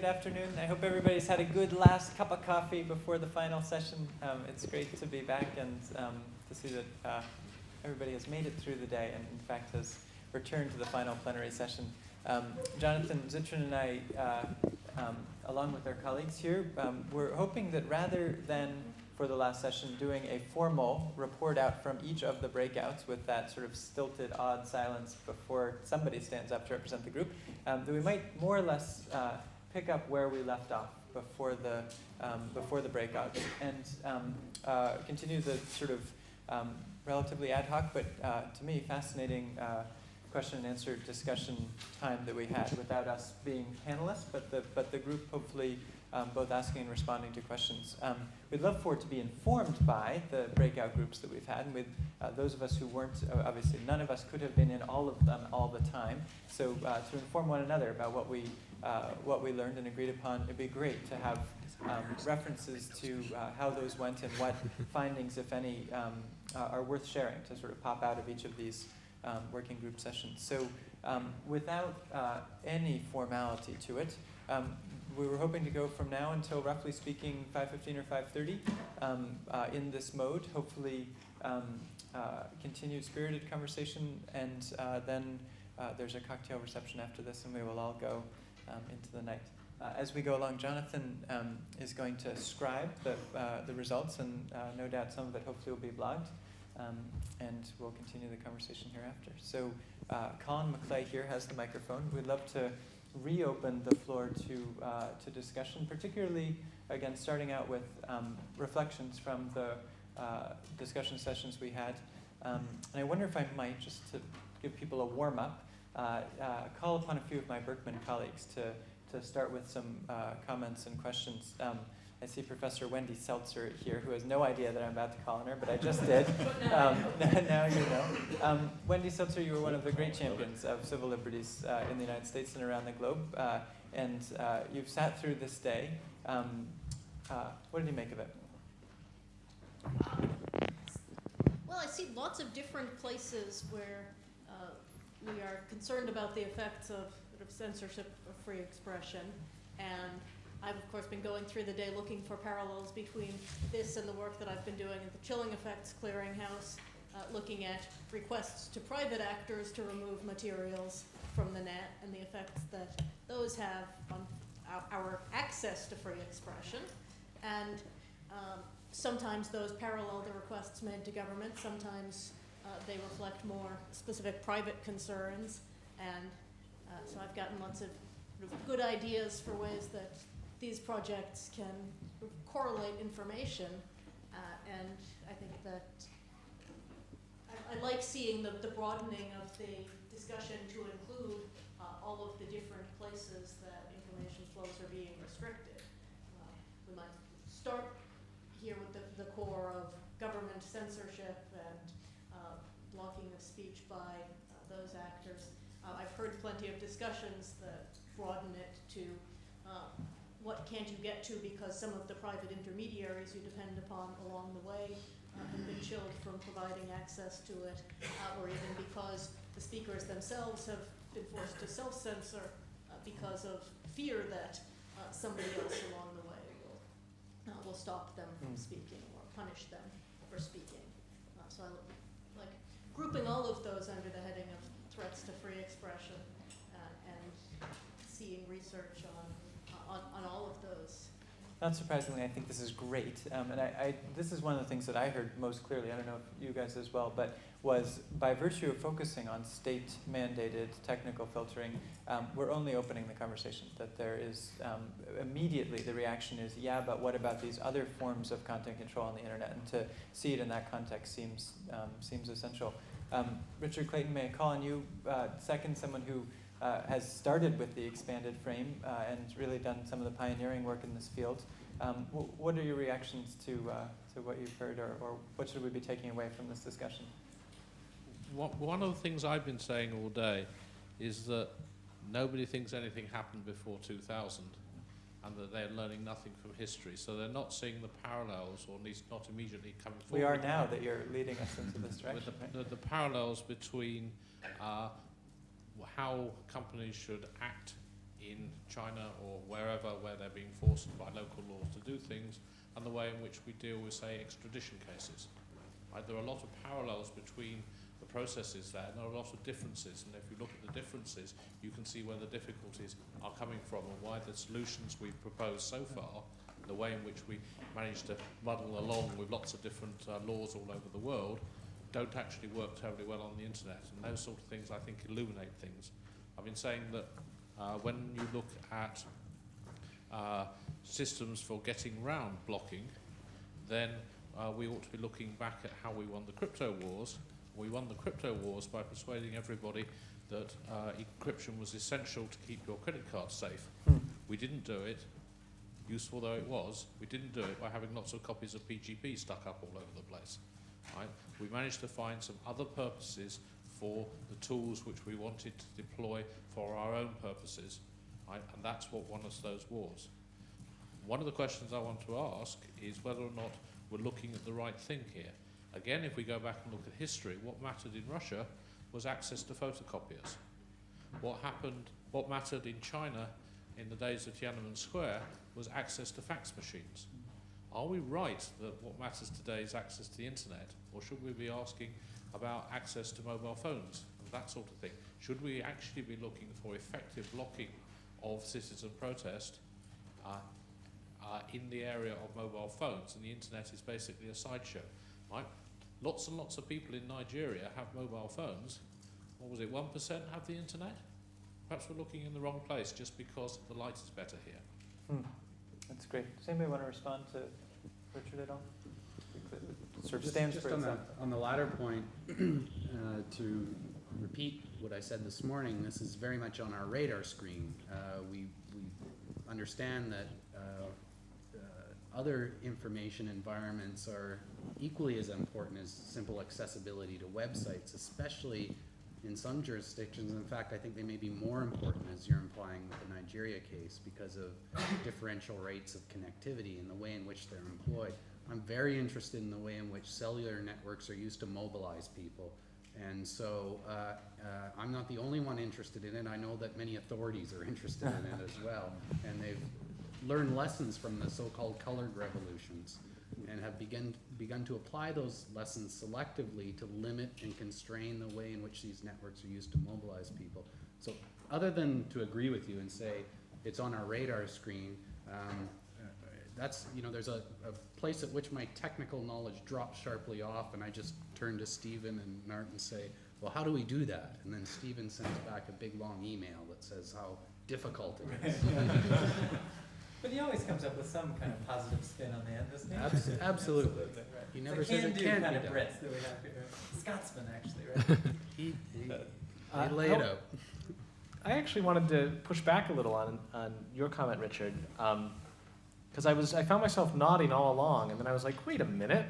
good afternoon. I hope everybody's had a good last cup of coffee before the final session. It's great to be back and to see that everybody has made it through the day and, in fact, has returned to the final plenary session. Jonathan, Zittrain, and I, along with our colleagues here, we're hoping that rather than for the last session doing a formal report out from each of the breakouts with that sort of stilted, odd silence before somebody stands up to represent the group, that we might more or less pick up where we left off before the breakout and continue the sort of relatively ad hoc, but to me fascinating question and answer discussion time that we had without us being panelists, but the group hopefully both asking and responding to questions. We'd love for it to be informed by the breakout groups that we've had, and with those of us who weren't, obviously none of us could have been in all of them all the time, so to inform one another about what we learned and agreed upon, it'd be great to have references to how those went and what findings, if any, are worth sharing to sort of pop out of each of these working group sessions. So without any formality to it, we were hoping to go from now until, roughly speaking, 5:15 or 5:30 in this mode, hopefully continued spirited conversation, and then there's a cocktail reception after this, and we will all go into the night. As we go along, Jonathan is going to scribe the results, and no doubt some of it hopefully will be blogged, and we'll continue the conversation hereafter. So Colin McClay here has the microphone. We'd love to reopen the floor to discussion, particularly, again, starting out with reflections from the discussion sessions we had. And I wonder if I might, just to give people a warm-up, call upon a few of my Berkman colleagues to start with some comments and questions. I see Professor Wendy Seltzer here, who has no idea that I'm about to call on her, but I just did. Now you know. Wendy Seltzer, you were one of the great champions of civil liberties in the United States and around the globe, and you've sat through this day. What did you make of it? Well, I see lots of different places where we are concerned about the effects of censorship of free expression, and I've, of course, been going through the day looking for parallels between this and the work that I've been doing at the Chilling Effects Clearinghouse, looking at requests to private actors to remove materials from the net and the effects that those have on our access to free expression. And sometimes those parallel the requests made to government, sometimes they reflect more specific private concerns, and so I've gotten lots of good ideas for ways that these projects can correlate information, and I think that I like seeing the broadening of the discussion to include all of the different places that information flows are being restricted. We might start here with the core of government censorship and blocking of speech by those actors. I've heard plenty of discussions that broaden it to what can't you get to because some of the private intermediaries you depend upon along the way have been chilled from providing access to it, or even because the speakers themselves have been forced to self-censor because of fear that somebody else along the way will stop them from speaking or punish them for speaking. So I like grouping all of those under the heading of threats to free expression and seeing research on all of those. Not surprisingly, I think this is great, and this is one of the things that I heard most clearly, I don't know if you guys as well, but was by virtue of focusing on state-mandated technical filtering, we're only opening the conversation, that there is, immediately the reaction is, yeah, but what about these other forms of content control on the internet, and to see it in that context seems essential. Richard Clayton, may I call on you, second, someone who has started with the expanded frame and really done some of the pioneering work in this field. What are your reactions to what you've heard, or what should we be taking away from this discussion? One of the things I've been saying all day is that nobody thinks anything happened before 2000 and that they're learning nothing from history. So they're not seeing the parallels, or at least not immediately coming forward. We are now that you're leading us into this direction. With the parallels between how companies should act in China or wherever where they're being forced by local laws to do things, and the way in which we deal with, say, extradition cases. Right? There are a lot of parallels between the processes there, and there are a lot of differences, and if you look at the differences, you can see where the difficulties are coming from and why the solutions we've proposed so far, the way in which we managed to muddle along with lots of different laws all over the world, don't actually work terribly well on the internet. And those sort of things, I think, illuminate things. I've been saying that when you look at systems for getting round blocking, then we ought to be looking back at how we won the crypto wars. We won the crypto wars by persuading everybody that encryption was essential to keep your credit card safe. We didn't do it, useful though it was, we didn't do it by having lots of copies of PGP stuck up all over the place. Right? We managed to find some other purposes for the tools which we wanted to deploy for our own purposes, right? And that's what won us those wars. One of the questions I want to ask is whether or not we're looking at the right thing here. Again, if we go back and look at history, what mattered in Russia was access to photocopiers. What mattered in China in the days of Tiananmen Square was access to fax machines. Are we right that what matters today is access to the internet, or should we be asking about access to mobile phones and that sort of thing? Should we actually be looking for effective blocking of citizen protest in the area of mobile phones, and the internet is basically a sideshow, right? Lots and lots of people in Nigeria have mobile phones. What was it, 1% have the internet? Perhaps we're looking in the wrong place just because the light is better here. That's great. Does anybody want to respond to Richard at all? Sort of stands just for on itself. on the latter point, to repeat what I said this morning, this is very much on our radar screen. We understand that other information environments are equally as important as simple accessibility to websites, especially in some jurisdictions. In fact, I think they may be more important, as you're implying with the Nigeria case, because of differential rates of connectivity and the way in which they're employed. I'm very interested in the way in which cellular networks are used to mobilize people. And so I'm not the only one interested in it. I know that many authorities are interested in it as well. And they've learned lessons from the so-called colored revolutions and have begun to apply those lessons selectively to limit and constrain the way in which these networks are used to mobilize people. So other than to agree with you and say it's on our radar screen, that's, you know, there's a place at which my technical knowledge drops sharply off, and I just turn to Stephen and Nart and say, well, how do we do that? And then Stephen sends back a big long email that says how difficult it is. But he always comes up with some kind of positive spin on the end, doesn't he? Absolutely. Right. He never it's says it can't kind be of done. Brits that we have here. Scotsman, actually, right? He laid it out. I actually wanted to push back a little on your comment, Richard, because I found myself nodding all along, and then I was like, wait a minute,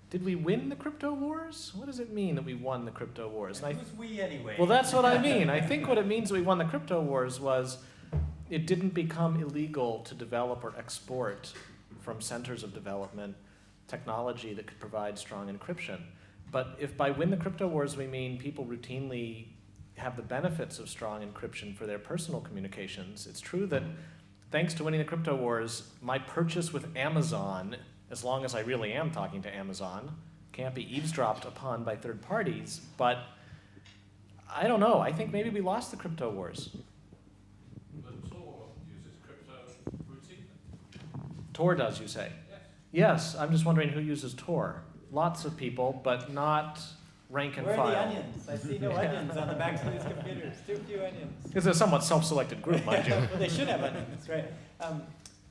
did we win the crypto wars? What does it mean that we won the crypto wars? And who's we anyway? Well, that's what I mean. I think what it means that we won the crypto wars was it didn't become illegal to develop or export from centers of development technology that could provide strong encryption. But if by win the crypto wars we mean people routinely have the benefits of strong encryption for their personal communications, it's true that thanks to winning the crypto wars, my purchase with Amazon, as long as I really am talking to Amazon, can't be eavesdropped upon by third parties. But I don't know. I think maybe we lost the crypto wars. But Tor uses crypto routinely. Tor does, you say? Yes, I'm just wondering who uses Tor. Lots of people, but not rank and Where file. are the onions? I see no onions on the backs of these computers. Too few onions. It's a somewhat self-selected group, mind you. Well, they should have onions, right?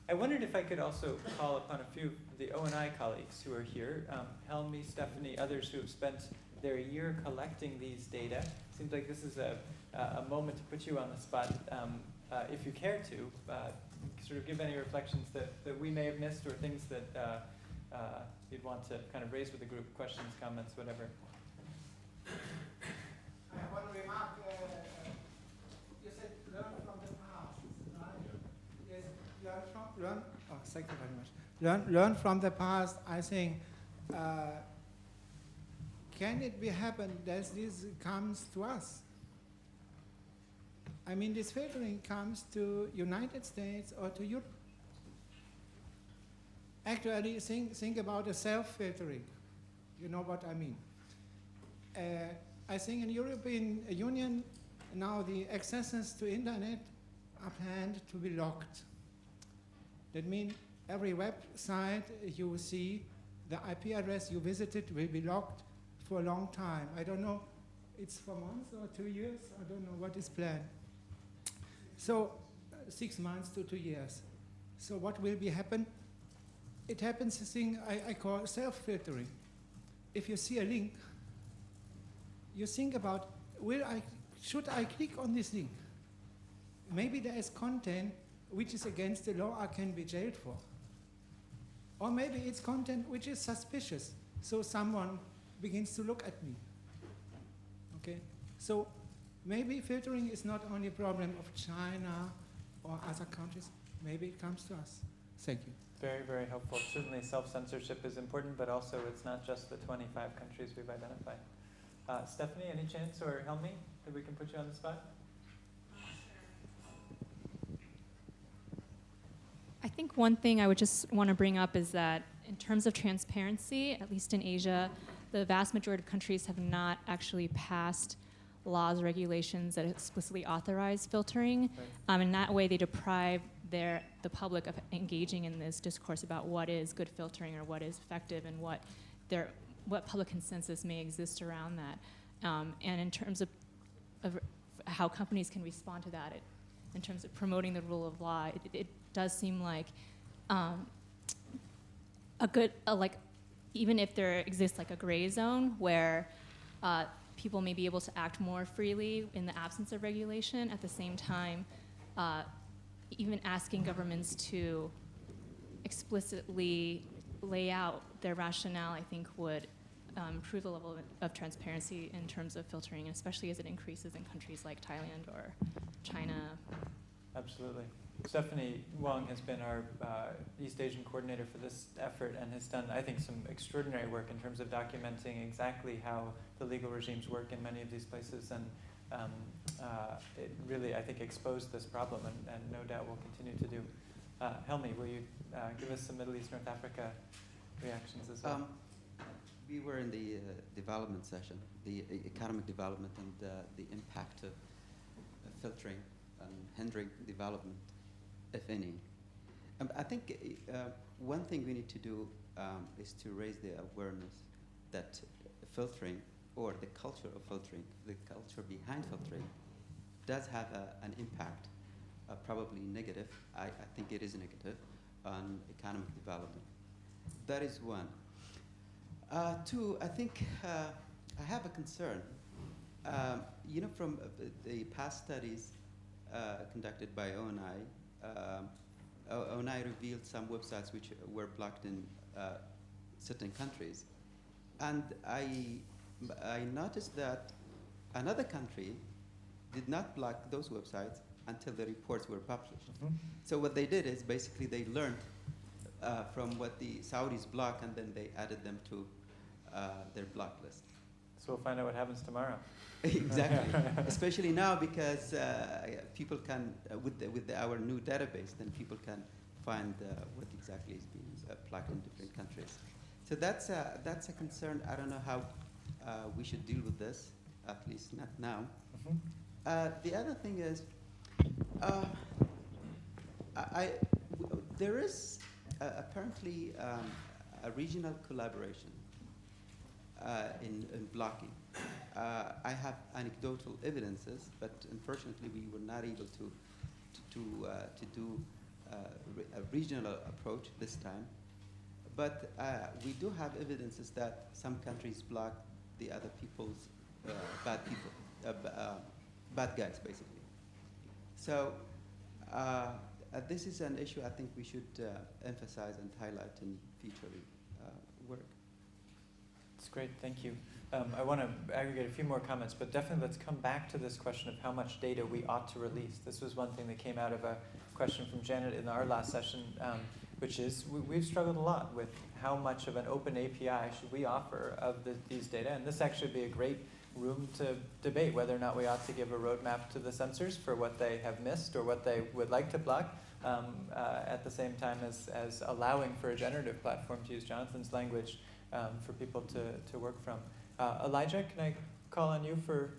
I wondered if I could also call upon a few of the ONI colleagues who are here, Helmi, Stephanie, others who have spent their year collecting these data. Seems like this is a moment to put you on the spot. If you care to, sort of give any reflections that we may have missed, or things that you'd want to kind of raise with the group, questions, comments, whatever. I have one remark. You said learn from the past, right? Yes, thank you very much. Learn from the past. I think, can it be happen that this comes to us? I mean, this filtering comes to United States or to Europe. Actually, think about the self-filtering. You know what I mean. I think in European Union, now the accesses to internet are planned to be locked. That means every website you see, the IP address you visited will be locked for a long time. I don't know, it's for months or 2 years? I don't know what is planned. So 6 months to 2 years. So what will be happen? It happens a thing I call self-filtering. If you see a link, you think about, should I click on this link? Maybe there is content which is against the law I can be jailed for. Or maybe it's content which is suspicious, so someone begins to look at me. Okay? So maybe filtering is not only a problem of China or other countries, maybe it comes to us. Thank you. Very, very helpful. Certainly self-censorship is important, but also it's not just the 25 countries we've identified. Stephanie, any chance, or Helmi, that we can put you on the spot? I think one thing I would just want to bring up is that in terms of transparency, at least in Asia, the vast majority of countries have not actually passed laws or regulations that explicitly authorize filtering. Right. In that way, they deprive the public of engaging in this discourse about what is good filtering or what is effective and what public consensus may exist around that. And in terms of how companies can respond to that, in terms of promoting the rule of law, it does seem like even if there exists like a gray zone where people may be able to act more freely in the absence of regulation, at the same time, even asking governments to explicitly lay out their rationale, I think, would improve the level of transparency in terms of filtering, especially as it increases in countries like Thailand or China. Absolutely. Stephanie Wong has been our East Asian coordinator for this effort and has done, I think, some extraordinary work in terms of documenting exactly how the legal regimes work in many of these places, and it really, I think, exposed this problem, and no doubt will continue to do. Helmi, will you give us some Middle East, North Africa reactions as well? We were in the development session, the economic development and the impact of filtering and hindering development, if any. I think one thing we need to do is to raise the awareness that filtering, or the culture of filtering, the culture behind filtering, does have an impact, probably negative. I think it is negative on economic development. That is one. Two, I think I have a concern. From the past studies conducted by ONI, ONI revealed some websites which were blocked in certain countries. And I noticed that another country did not block those websites until the reports were published. Mm-hmm. So what they did is basically they learned from what the Saudis block, and then they added them to their block list. So we'll find out what happens tomorrow. Exactly, especially now because people can, with our new database, then people can find what exactly is being plugged in different countries. So that's a concern. I don't know how we should deal with this, at least not now. Mm-hmm. The other thing is, there is apparently a regional collaboration in blocking. I have anecdotal evidences, but unfortunately we were not able to do a regional approach this time. But we do have evidences that some countries block the other people's bad guys, basically. So this is an issue I think we should emphasize and highlight in future work. That's great, thank you. I want to aggregate a few more comments, but definitely let's come back to this question of how much data we ought to release. This was one thing that came out of a question from Janet in our last session, which is we've struggled a lot with how much of an open API should we offer of these data, and this actually would be a great room to debate whether or not we ought to give a roadmap to the censors for what they have missed or what they would like to block, at the same time as allowing for a generative platform, to use Jonathan's language, for people to work from. Elijah, can I call on you for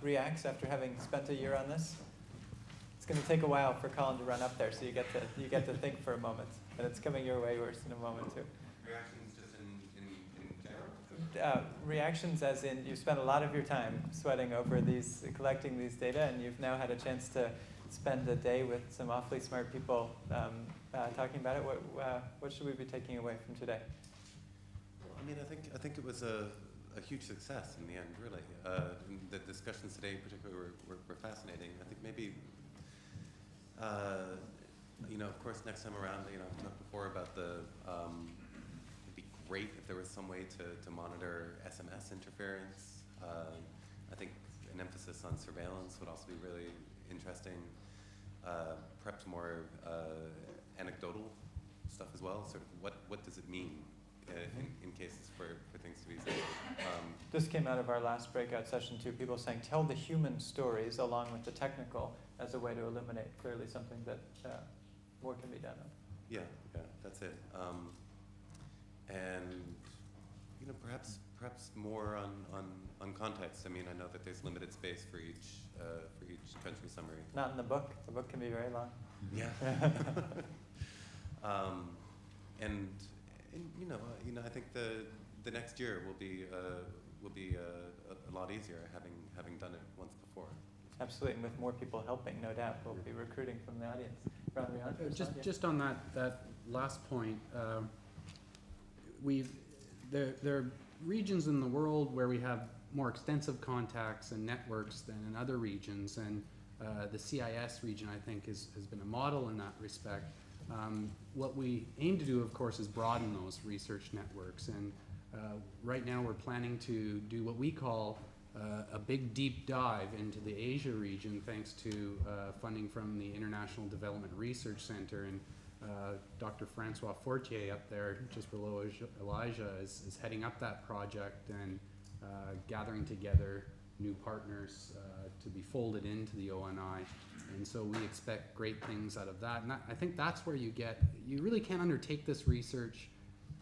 reacts after having spent a year on this? It's going to take a while for Colin to run up there, so you get to think for a moment, and it's coming your way worse in a moment too. Reactions just in general? Reactions as in you've spent a lot of your time sweating over collecting these data, and you've now had a chance to spend a day with some awfully smart people talking about it. What should we be taking away from today? Well, I mean, I think it was a huge success in the end, really. The discussions today, particularly, were fascinating. I think maybe, of course, next time around, I've talked before about it'd be great if there was some way to monitor SMS interference. I think an emphasis on surveillance would also be really interesting. Perhaps more anecdotal stuff as well. Sort of what does it mean in cases for things to be censored? This came out of our last breakout session too. People saying tell the human stories along with the technical as a way to eliminate clearly something that more can be done on. Yeah, that's it. And perhaps more on context. I mean, I know that there's limited space for each country summary. Not in the book. The book can be very long. Yeah. And I think the next year will be a lot easier having done it once before. Absolutely, and with more people helping, no doubt, we'll be recruiting from the audience. Ron, Just on that last point, there are regions in the world where we have more extensive contacts and networks than in other regions, and the CIS region, I think, has been a model in that respect. What we aim to do, of course, is broaden those research networks, and right now we're planning to do what we call a big deep dive into the Asia region, thanks to funding from the International Development Research Center, and Dr. Francois Fortier up there, just below Elijah, is heading up that project and gathering together new partners to be folded into the ONI. And so we expect great things out of that. And I think that's where you really can't undertake this research,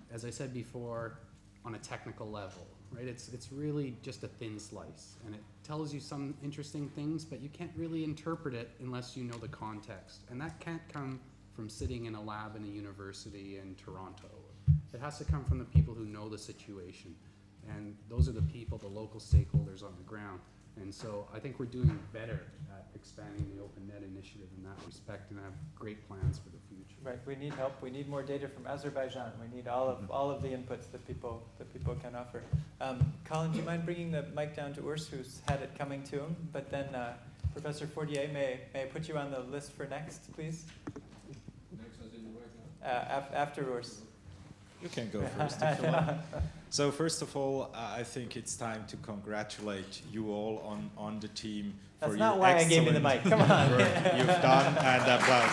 as I said before, on a technical level, right? It's really just a thin slice, and it tells you some interesting things, but you can't really interpret it unless you know the context. And that can't come from sitting in a lab in a university in Toronto. It has to come from the people who know the situation. And those are the people, the local stakeholders on the ground. And so I think we're doing better at expanding the OpenNet Initiative in that respect, and have great plans for the future. Right, we need help. We need more data from Azerbaijan. We need all of the inputs that people can offer. Colin, do you mind bringing the mic down to Urs, who's had it coming to him? But then Professor Fortier, may I put you on the list for next, please? Next as in right now? After Urs. You can go first if you want. So first of all, I think it's time to congratulate you all on the team for That's your not why I gave you the mic. Come on. work you've done, and applause.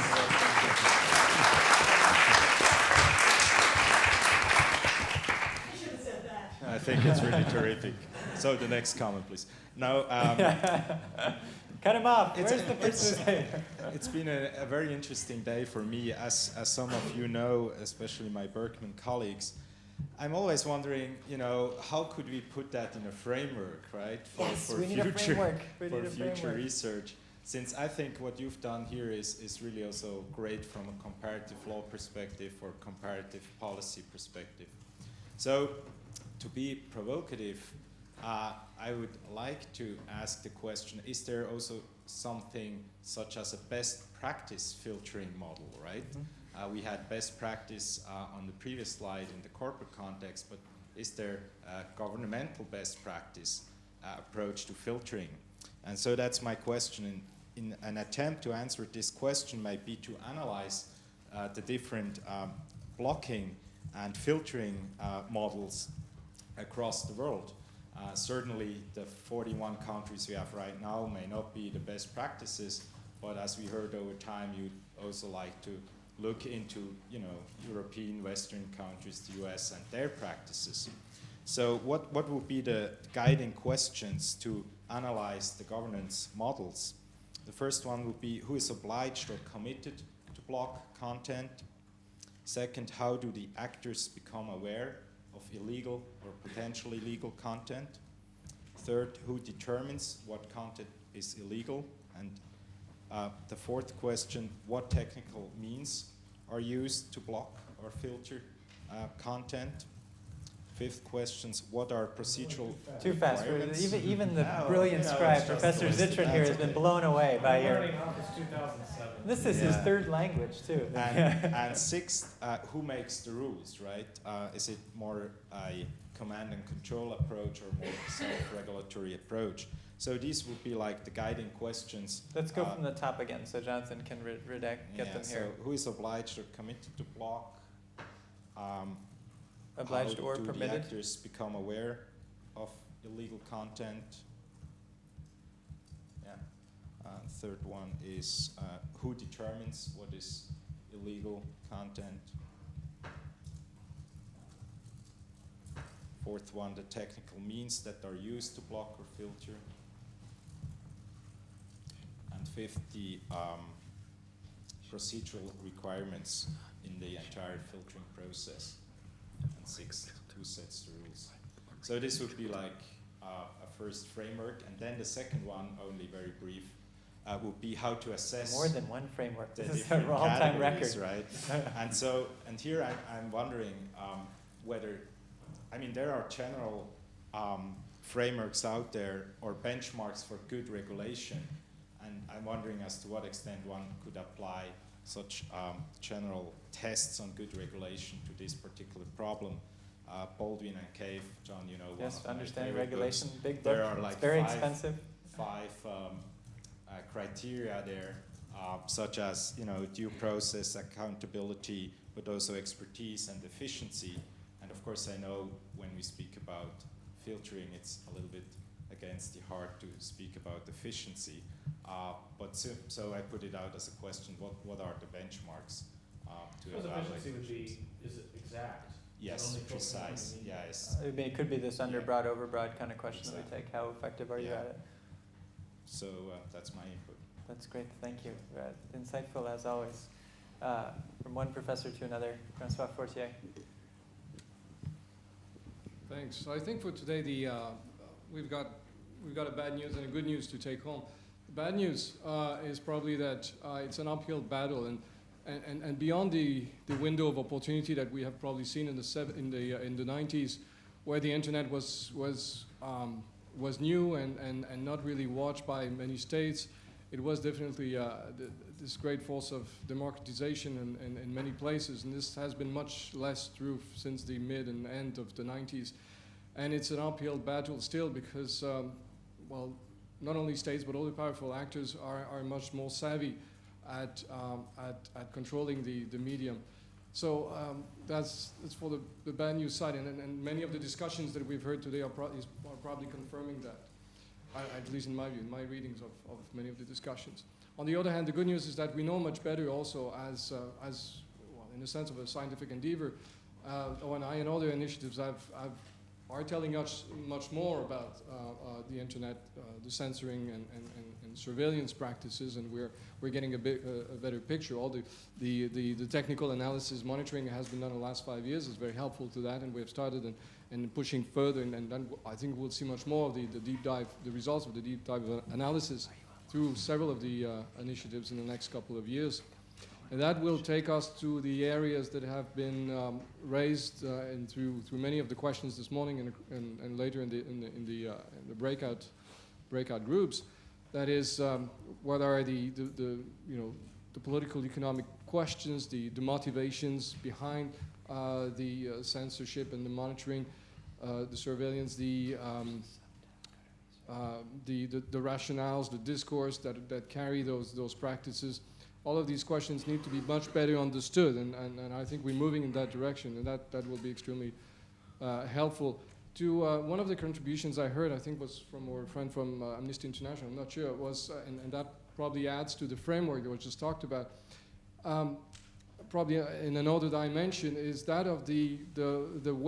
I should have said that. I think it's really terrific. So the next comment, please. Now, cut him off. Where's the person? it's been a very interesting day for me, as some of you know, especially my Berkman colleagues. I'm always wondering, how could we put that in a framework, right? For we need a framework. We need a future framework. research. Since I think what you've done here is really also great from a comparative law perspective or comparative policy perspective. So, to be provocative, I would like to ask the question, is there also something such as a best practice filtering model, right? Mm-hmm. We had best practice on the previous slide in the corporate context, but is there a governmental best practice approach to filtering? And so that's my question. In an attempt to answer this question might be to analyze the different blocking and filtering models across the world. Certainly the 41 countries we have right now may not be the best practices, but as we heard over time, you'd also like to look into, European, Western countries, the US, and their practices. So what would be the guiding questions to analyze the governance models? The first one would be, who is obliged or committed to block content? Second, how do the actors become aware of illegal or potentially illegal content? Third, who determines what content is illegal? And the fourth question, what technical means are used to block or filter content? Fifth questions, what are procedural Too fast. requirements? Even the No, brilliant you know, scribe, it's just Professor a waste of Zittrain here, has time. been blown away by your. Learning Office 2007. This is his Yeah. third language too. And sixth, who makes the rules, right? Is it more a command and control approach or more self-regulatory approach? So these would be like the guiding questions. Let's go from the top again, so Jonathan can get them so here. who is obliged or committed to block? Obliged how or do permitted? the actors become aware of illegal content? Yeah. Third one is who determines what is illegal content? Fourth one, the technical means that are used to block or filter. And fifth, the procedural requirements in the entire filtering process. And sixth, who sets the rules. So this would be like a first framework. And then the second one, only very brief, would be how to assess More than one framework. the This is a different all-time categories, record. right? And here I'm wondering whether, I mean, there are general frameworks out there or benchmarks for good regulation, and I'm wondering as to what extent one could apply such general tests on good regulation to this particular problem. Baldwin and Cave, John, you know, Yes, one of my Understanding favorite Regulation, books. big book. There are like It's very expensive. five criteria there, such as, you know, due process, accountability, but also expertise and efficiency. And of course, I know when we speak about filtering, it's a little bit against the heart to speak about efficiency. But so I put it out as a question: what are the benchmarks to evaluate? Efficiency would be, is it exact? Yes, Only focusing on precise. the media. Yes. I mean, it could be this underbroad, overbroad kind of question that we Exactly. take. How effective are you Yeah. at it? So that's my input. That's great. Thank you. Insightful as always. From one professor to another, Francois Fortier. Thanks. So I think for today, we've got a bad news and a good news to take home. The bad news is probably that it's an uphill battle, and beyond the window of opportunity that we have probably seen in the 90s, where the internet was new and not really watched by many states. It was definitely this great force of democratization in many places, and this has been much less true since the mid and end of the 90s. And it's an uphill battle still because, well, not only states but all the powerful actors are much more savvy at controlling the medium. So that's for the bad news side, and many of the discussions that we've heard today are probably confirming that. At least in my view, in my readings of many of the discussions. On the other hand, the good news is that we know much better also as well, in the sense of a scientific endeavor, ONI and other initiatives are telling us much more about the internet, the censoring and surveillance practices, and we're getting a better picture. All the technical analysis monitoring has been done in the last 5 years. Is very helpful to that, and we have started and pushing further, and then I think we'll see much more of the deep dive, the results of the deep dive analysis through several of the initiatives in the next couple of years. And that will take us to the areas that have been raised and through many of the questions this morning and later in the breakout groups. That is, what are the political economic questions, the motivations behind the censorship and the monitoring, the surveillance, the rationales, the discourse that carry those practices. All of these questions need to be much better understood, and I think we're moving in that direction, and that will be extremely helpful. To one of the contributions I heard, I think was from our friend from Amnesty International, I'm not sure, and that probably adds to the framework that was just talked about. probably in another dimension, is that of the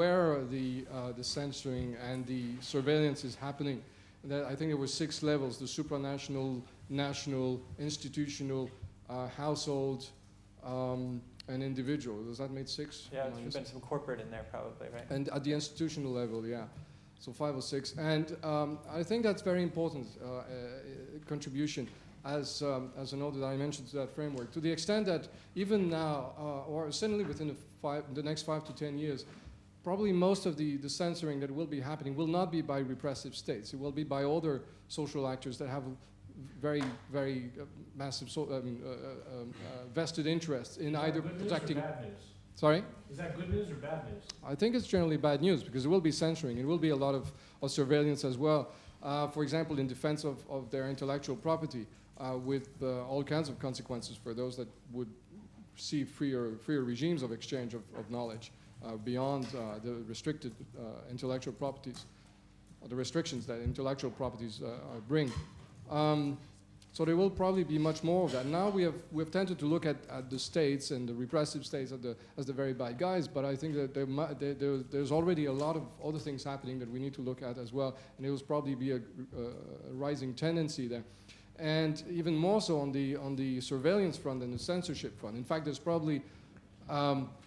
where the censoring and the surveillance is happening. That I think there were 6 levels: the supranational, national, institutional, household, and individual. Does that make 6? Yeah, there's been some corporate in there probably, right? And at the institutional level, yeah. So 5 or 6. And I think that's very important contribution as another dimension to that framework. To the extent that even now, or certainly within the next 5 to 10 years, probably most of the censoring that will be happening will not be by repressive states. It will be by other social actors that have very, very massive vested interests in either protecting. Bad news? Sorry? Is that good news or bad news? I think it's generally bad news because there will be censoring. It will be a lot of surveillance as well. For example, in defense of their intellectual property, with all kinds of consequences for those that would see freer regimes of exchange of knowledge beyond the restricted intellectual properties, or the restrictions that intellectual properties bring. So there will probably be much more of that. Now we've tended to look at the states and the repressive states as the very bad guys, but I think that there's already a lot of other things happening that we need to look at as well, and there will probably be a rising tendency there. And even more so on the surveillance front and the censorship front. In fact, there's probably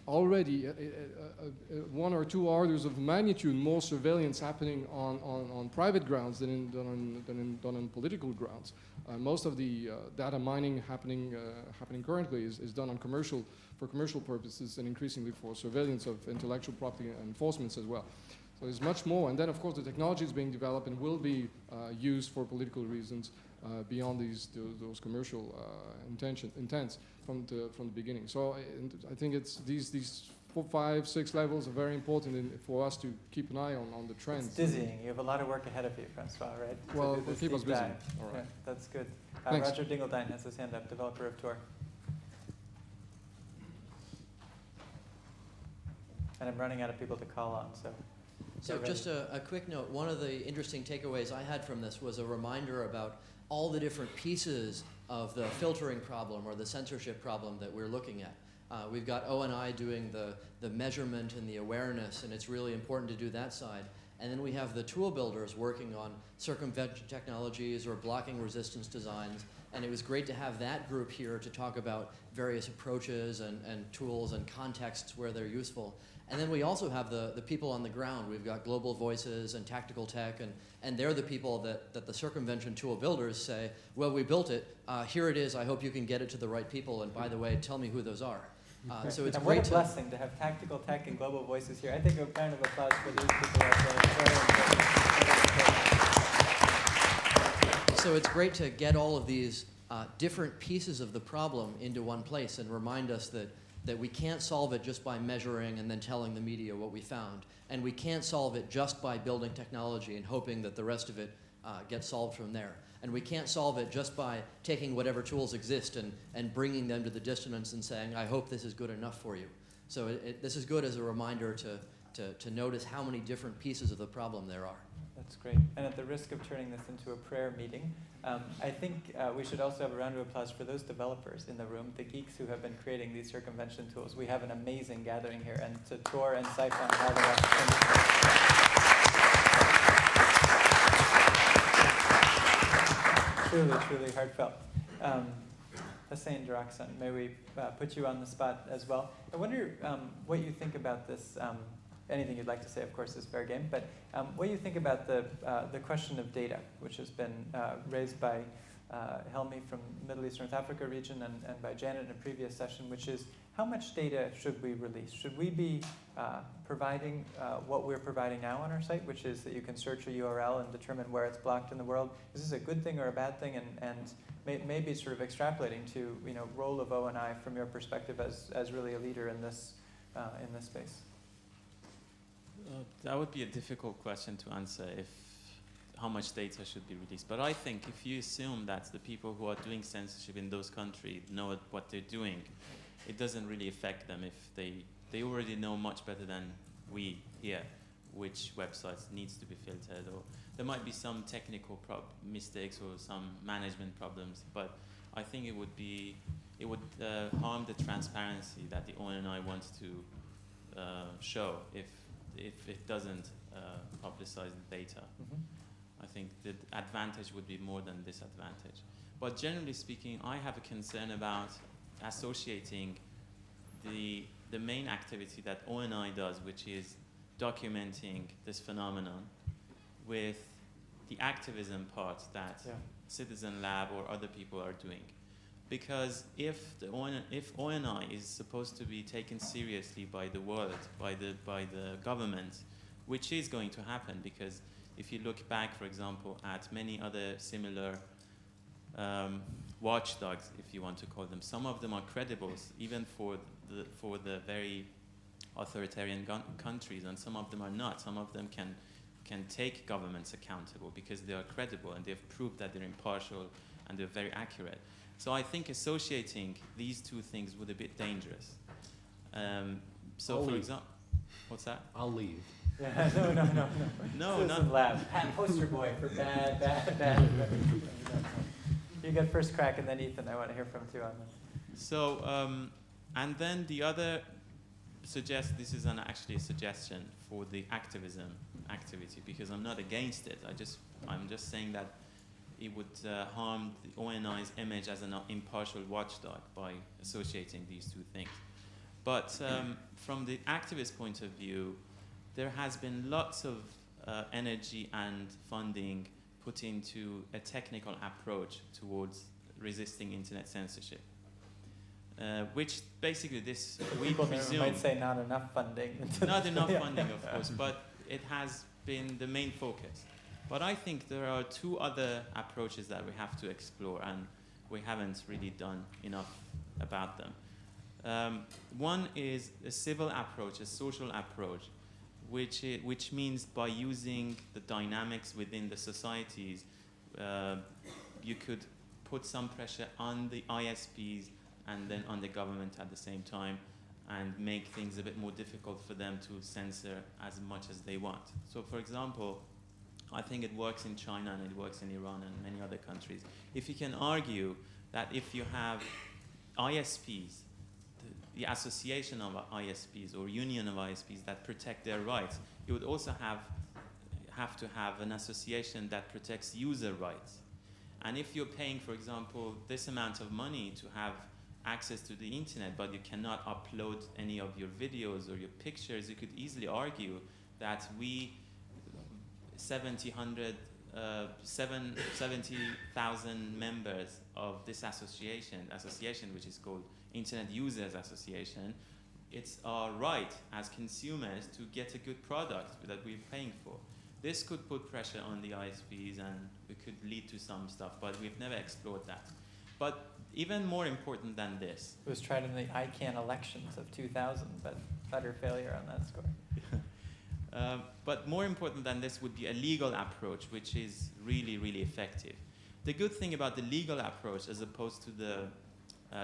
already 1 or 2 orders of magnitude more surveillance happening on private grounds than on political grounds. Most of the data mining happening currently is done on for commercial purposes and increasingly for surveillance of intellectual property enforcements as well. So there's much more, and then of course the technology is being developed and will be used for political reasons beyond those commercial intents from the beginning. So I think it's these 4, 5, 6 levels are very important for us to keep an eye on the trends. It's dizzying. You have a lot of work ahead of you, Francois, right? Well, it'll keep us busy. All right. Yeah, that's good. Thanks. Roger Dingledine has his hand up, developer of Tor. And I'm running out of people to call on, so. So just a quick note, one of the interesting takeaways I had from this was a reminder about all the different pieces of the filtering problem or the censorship problem that we're looking at. We've got ONI doing the measurement and the awareness, and it's really important to do that side. And then we have the tool builders working on circumvention technologies or blocking resistance designs. And it was great to have that group here to talk about various approaches and tools and contexts where they're useful. And then we also have the people on the ground. We've got Global Voices and Tactical Tech, and they're the people that the circumvention tool builders say, well, we built it, here it is, I hope you can get it to the right people, and by the way, tell me who those are. So it's and great what a blessing to have Tactical Tech and Global Voices here. I think a round of applause for these people out there. So it's great to get all of these different pieces of the problem into one place and remind us that we can't solve it just by measuring and then telling the media what we found. And we can't solve it just by building technology and hoping that the rest of it gets solved from there. And we can't solve it just by taking whatever tools exist and bringing them to the dissonance and saying, I hope this is good enough for you. So this is good as a reminder to notice how many different pieces of the problem there are. That's great. And at the risk of turning this into a prayer meeting, I think we should also have a round of applause for those developers in the room, the geeks who have been creating these circumvention tools. We have an amazing gathering here, and to Tor and Siphon and all the rest. Truly, truly heartfelt. Hussein Daraksan, may we put you on the spot as well? I wonder what you think about this. Anything you'd like to say, of course, is fair game. But what do you think about the question of data, which has been raised by Helmi from the Middle East North Africa region and by Janet in a previous session, which is how much data should we release? Should we be providing what we're providing now on our site, which is that you can search a URL and determine where it's blocked in the world? Is this a good thing or a bad thing? And maybe sort of extrapolating to role of ONI from your perspective as really a leader in this space. That would be a difficult question to answer, how much data should be released. But I think if you assume that the people who are doing censorship in those countries know what they're doing, it doesn't really affect them if they already know much better than we here which websites needs to be filtered, or there might be some technical mistakes or some management problems. But I think it would be it would harm the transparency that the ONI wants to show if it doesn't publicize the data. Mm-hmm. I think the advantage would be more than disadvantage. But generally speaking, I have a concern about associating the main activity that ONI does, which is documenting this phenomenon, with the activism part that Citizen Lab or other people are doing. Because if ONI is supposed to be taken seriously by the world, by the government, which is going to happen, because if you look back, for example, at many other similar watchdogs, if you want to call them, some of them are credible, even for the very authoritarian countries, and some of them are not. Some of them can take governments accountable because they are credible and they've proved that they're impartial and they're very accurate. So I think associating these two things would be a bit dangerous. So for example, what's that? I'll leave. Yeah, no. Citizen Lab. Pat, poster boy for bad. You get first crack, and then Ethan. I want to hear from too on this. So, and then the other this is actually a suggestion for the activism activity, because I'm not against it. I'm just saying that it would harm the ONI's image as an impartial watchdog by associating these two things. But from the activist point of view, there has been lots of energy and funding put into a technical approach towards resisting internet censorship, which basically we presume... might say not enough funding. Not enough funding, of course, but it has been the main focus. But I think there are two other approaches that we have to explore, and we haven't really done enough about them. One is a civil approach, a social approach, which means by using the dynamics within the societies, you could put some pressure on the ISPs and then on the government at the same time, and make things a bit more difficult for them to censor as much as they want. So for example, I think it works in China and it works in Iran and many other countries. If you can argue that if you have ISPs, the association of ISPs or union of ISPs that protect their rights, you would also have to have an association that protects user rights. And if you're paying, for example, this amount of money to have access to the internet, but you cannot upload any of your videos or your pictures, you could easily argue that 70,000 members of this association, which is called Internet Users Association, it's our right as consumers to get a good product that we're paying for. This could put pressure on the ISPs and it could lead to some stuff, but we've never explored that. But even more important than this. It was tried in the ICANN elections of 2000, but utter failure on that score. But more important than this would be a legal approach, which is really, really effective. The good thing about the legal approach as opposed to the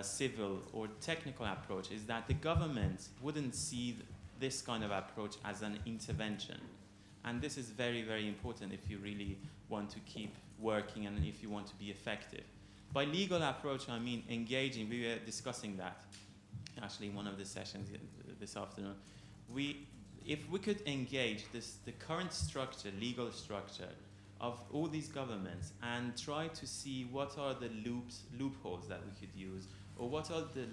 civil or technical approach is that the government wouldn't see this kind of approach as an intervention. And this is very, very important if you really want to keep working and if you want to be effective. By legal approach, I mean engaging. We were discussing that actually in one of the sessions this afternoon. If we could engage the current structure, legal structure of all these governments and try to see what are the loopholes that we could use, or what are the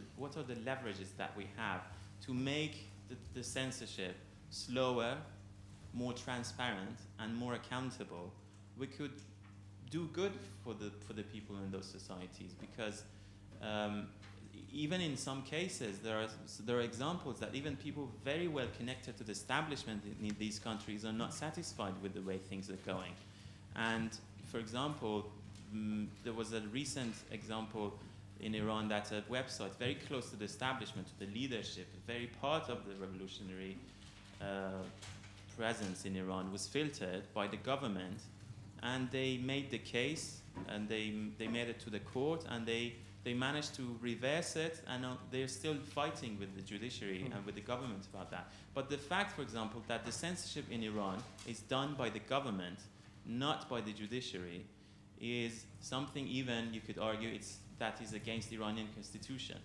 leverages that we have to make the censorship slower, more transparent, and more accountable, we could do good for the people in those societies, because even in some cases there are examples that even people very well connected to the establishment in these countries are not satisfied with the way things are going. And for example, there was a recent example in Iran that a website very close to the establishment, to the leadership, very part of the revolutionary presence in Iran was filtered by the government, and they made the case and they made it to the court, and they managed to reverse it, and they're still fighting with the judiciary and with the government about that. But the fact, for example, that the censorship in Iran is done by the government, not by the judiciary, is something even, you could argue, it's that is against the Iranian constitution.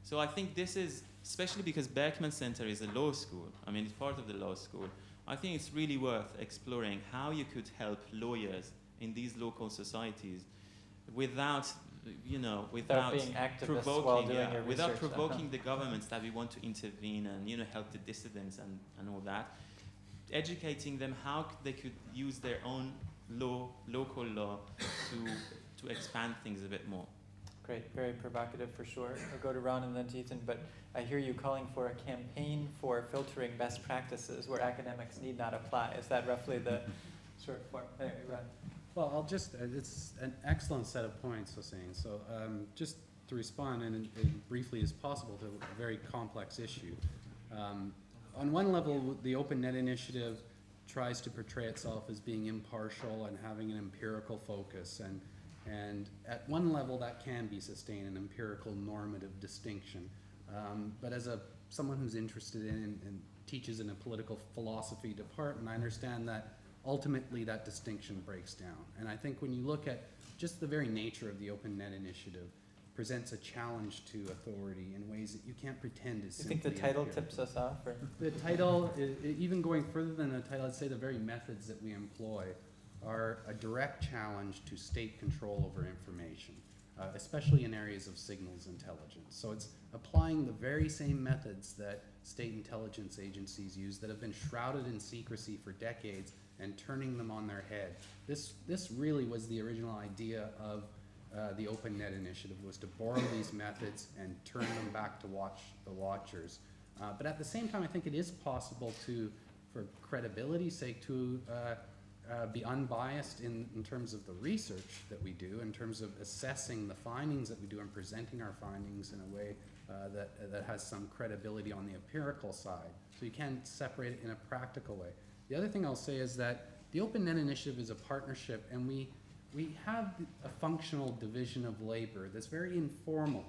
So I think this is, especially because Berkman Center is a law school, I mean, it's part of the law school, I think it's really worth exploring how you could help lawyers in these local societies without, you know, without being activists while doing your without research. provoking the governments that we want to intervene and, you know, help the dissidents and all that. Educating them how they could use their own local law to expand things a bit more. Great, very provocative for sure. I'll go to Ron and then to Ethan, but I hear you calling for a campaign for filtering best practices where academics need not apply. Is that roughly the short form? Anyway, Ron. Well, I'll just, it's an excellent set of points, Hossein. So just to respond and briefly as possible to a very complex issue. On one level, the OpenNet Initiative tries to portray itself as being impartial and having an empirical focus. And at one level, that can be sustained, an empirical normative distinction. But as someone who's interested in and teaches in a political philosophy department, I understand that ultimately that distinction breaks down. And I think when you look at just the very nature of the OpenNet Initiative, presents a challenge to authority in ways that you can't pretend is simply You think the title empirical. tips us off? Or? The title, even going further than the title, I'd say the very methods that we employ are a direct challenge to state control over information, especially in areas of signals intelligence. So it's applying the very same methods that state intelligence agencies use that have been shrouded in secrecy for decades and turning them on their head. This really was the original idea of the OpenNet Initiative, was to borrow these methods and turn them back to the watchers. But at the same time, I think it is possible to, for credibility's sake, to be unbiased in terms of the research that we do, in terms of assessing the findings that we do and presenting our findings in a way that has some credibility on the empirical side. So you can separate it in a practical way. The other thing I'll say is that the OpenNet Initiative is a partnership, and we have a functional division of labor that's very informal,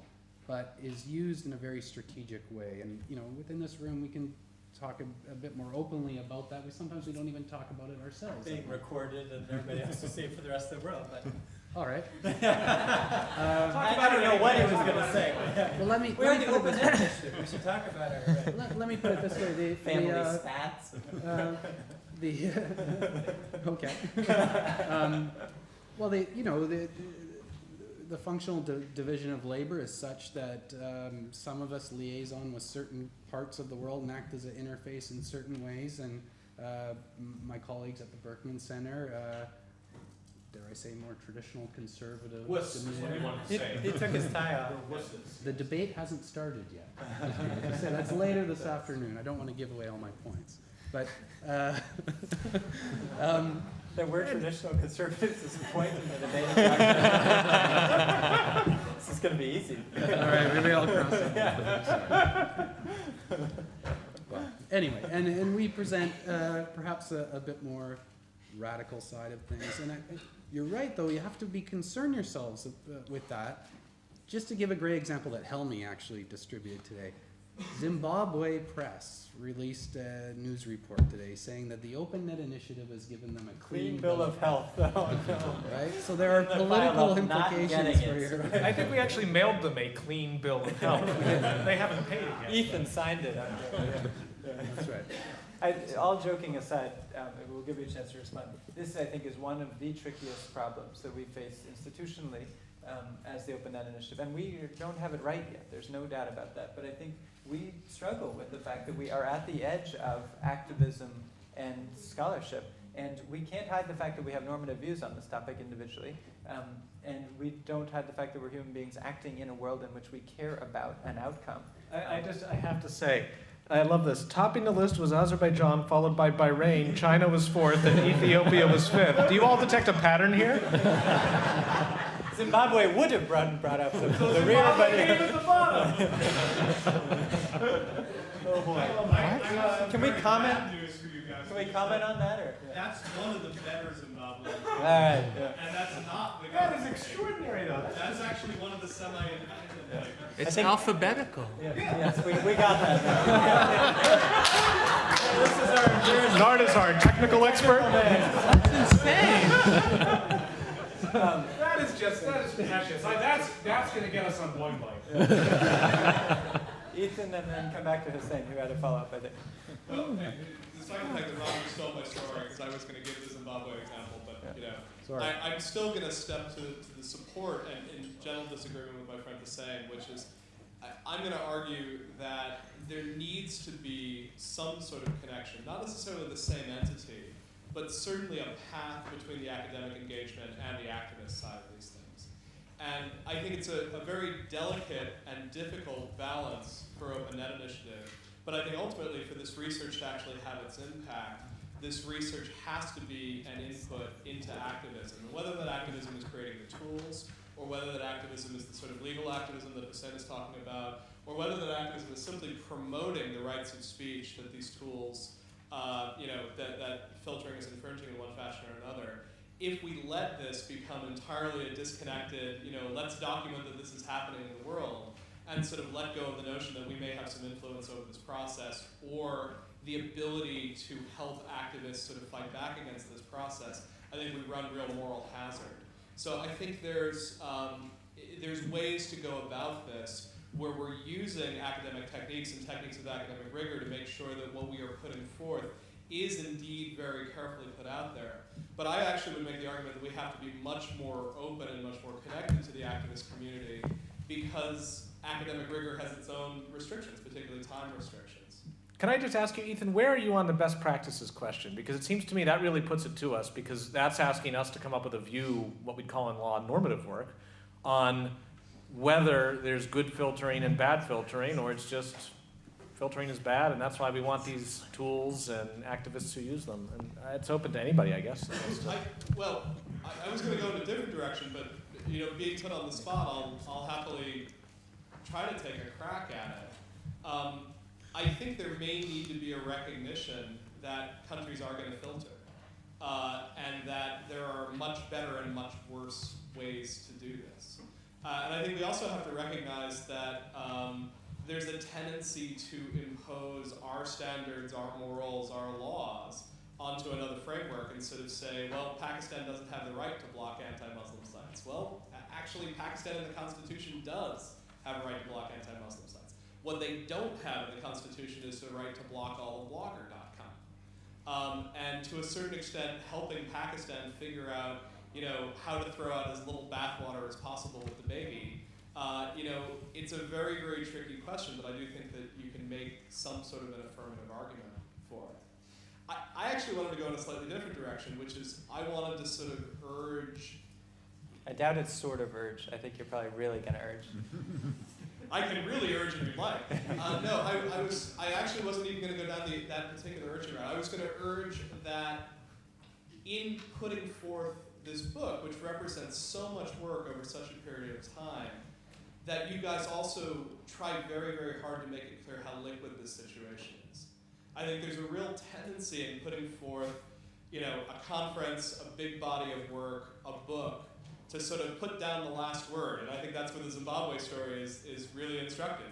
but is used in a very strategic way. And you know, within this room, we can talk a bit more openly about that. Sometimes we don't even talk about it ourselves. Being recorded and everybody has to see it for the rest of the world. But all right. I don't know what he was going to say. Well, let me. We're the OpenNet Initiative. We should talk about our let me put it this way: family stats. Okay. Well, the functional division of labor is such that some of us liaison with certain parts of the world and act as an interface in certain ways, and my colleagues at the Berkman Center, dare I say, more traditional conservative. What do you want to say? He took his tie off. The debate hasn't started yet. So that's later this afternoon. I don't want to give away all my points, but. There were traditional conservatives as a point in the debate. This is going to be easy. All right, maybe I'll cross it. Well, anyway, and we present perhaps a bit more radical side of things. And you're right, though, you have to be concerned yourselves with that. Just to give a great example that Helmi actually distributed today. Zimbabwe Press released a news report today saying that the OpenNet Initiative has given them a clean bill of health. Oh, no. Right? So there are political implications for your... I think we actually mailed them a clean bill of health. They haven't paid it yet. Ethan signed it. That's right. All joking aside, we'll give you a chance to respond. This, I think, is one of the trickiest problems that we face institutionally as the OpenNet Initiative. And we don't have it right yet. There's no doubt about that. But I think we struggle with the fact that we are at the edge of activism and scholarship. And we can't hide the fact that we have normative views on this topic individually. And we don't hide the fact that we're human beings acting in a world in which we care about an outcome. I have to say, I love this. Topping the list was Azerbaijan, followed by Bahrain. China was fourth, and Ethiopia was fifth. Do you all detect a pattern here? Zimbabwe would have brought up the rear, but at the bottom. Oh boy! Can we comment? Can we comment on that, or? That's one of the better Zimbabwe. All right. Yeah. And that's not the. That is extraordinary, though. That's actually one of the semi-independent. It's alphabetical. Yeah. Yes, we got that. This is our Nart is our technical expert. That's insane. That is precious. That's going to get us on Boing Boing. Ethan, and then come back to Hussein, who had a follow-up, I think. Well, despite the fact that Roger stole my story, because I was going to give the Zimbabwe example, but I'm still going to step to the support and in general disagreement with my friend Hussein, which is I'm going to argue that there needs to be some sort of connection, not necessarily the same entity, but certainly a path between the academic engagement and the activist side of these things. And I think it's a very delicate and difficult balance for OpenNet Initiative, but I think ultimately for this research to actually have its impact, this research has to be an input into activism. And whether that activism is creating the tools, or whether that activism is the sort of legal activism that Hussein is talking about, or whether that activism is simply promoting the rights of speech that these tools, that filtering is infringing in one fashion or another. If we let this become entirely a disconnected, let's document that this is happening in the world, and sort of let go of the notion that we may have some influence over this process, or the ability to help activists sort of fight back against this process, I think we run real moral hazard. So I think there's ways to go about this where we're using academic techniques and techniques of academic rigor to make sure that what we are putting forth is indeed very carefully put out there. But I actually would make the argument that we have to be much more open and much more connected to the activist community, because academic rigor has its own restrictions, particularly time restrictions. Can I just ask you, Ethan, where are you on the best practices question? Because it seems to me that really puts it to us, because that's asking us to come up with a view, what we'd call in law normative work, on whether there's good filtering and bad filtering, or it's just filtering is bad, and that's why we want these tools and activists who use them. And it's open to anybody, I guess. I was going to go in a different direction, but being put on the spot, I'll happily try to take a crack at it. I think there may need to be a recognition that countries are going to filter, and that there are much better and much worse ways to do this. And I think we also have to recognize that there's a tendency to impose our standards, our morals, our laws onto another framework and sort of say, well, Pakistan doesn't have the right to block anti-Muslim sites. Well, actually, Pakistan in the Constitution does have a right to block anti-Muslim sites. What they don't have in the Constitution is the right to block all of blogger.com. And to a certain extent, helping Pakistan figure out, how to throw out as little bathwater as possible with the baby, it's a very, very tricky question, but I do think that you can make some sort of an affirmative argument for it. I actually wanted to go in a slightly different direction, which is I wanted to sort of urge. I doubt it's sort of urge. I think you're probably really going to urge. I can really urge if you'd like. No, I actually wasn't even going to go down that particular urging route. I was going to urge that in putting forth this book, which represents so much work over such a period of time, that you guys also try very, very hard to make it clear how liquid this situation is. I think there's a real tendency in putting forth, a conference, a big body of work, a book, to sort of put down the last word. And I think that's where the Zimbabwe story is really instructive.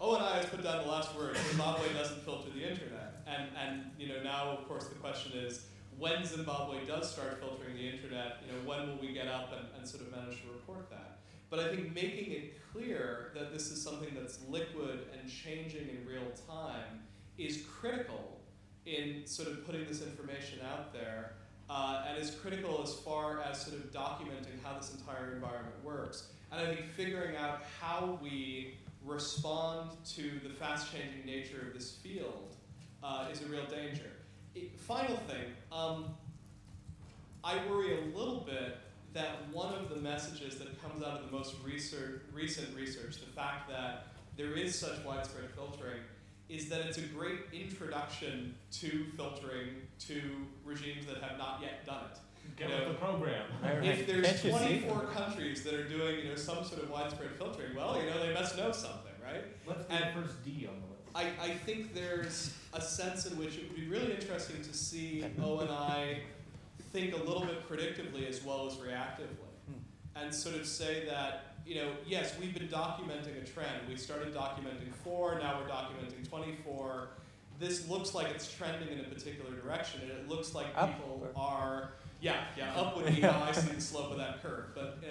ONI has put down the last word. Zimbabwe doesn't filter the internet. And now, of course, the question is, when Zimbabwe does start filtering the internet, when will we get up and sort of manage to report that? But I think making it clear that this is something that's liquid and changing in real time is critical in sort of putting this information out there, and is critical as far as sort of documenting how this entire environment works. And I think figuring out how we respond to the fast-changing nature of this field is a real danger. Final thing, I worry a little bit that one of the messages that comes out of the most recent research, the fact that there is such widespread filtering, is that it's a great introduction to filtering to regimes that have not yet done it. Get with the program. If there's 24 countries that are doing some sort of widespread filtering, well, they must know something, right? Let's do the first D on the list. I think there's a sense in which it would be really interesting to see ONI think a little bit predictively as well as reactively, and sort of say that, yes, we've been documenting a trend. We started documenting 4, now we're documenting 24. This looks like it's trending in a particular direction, and it looks like people are Yeah, up would be how I see the slope of that curve. But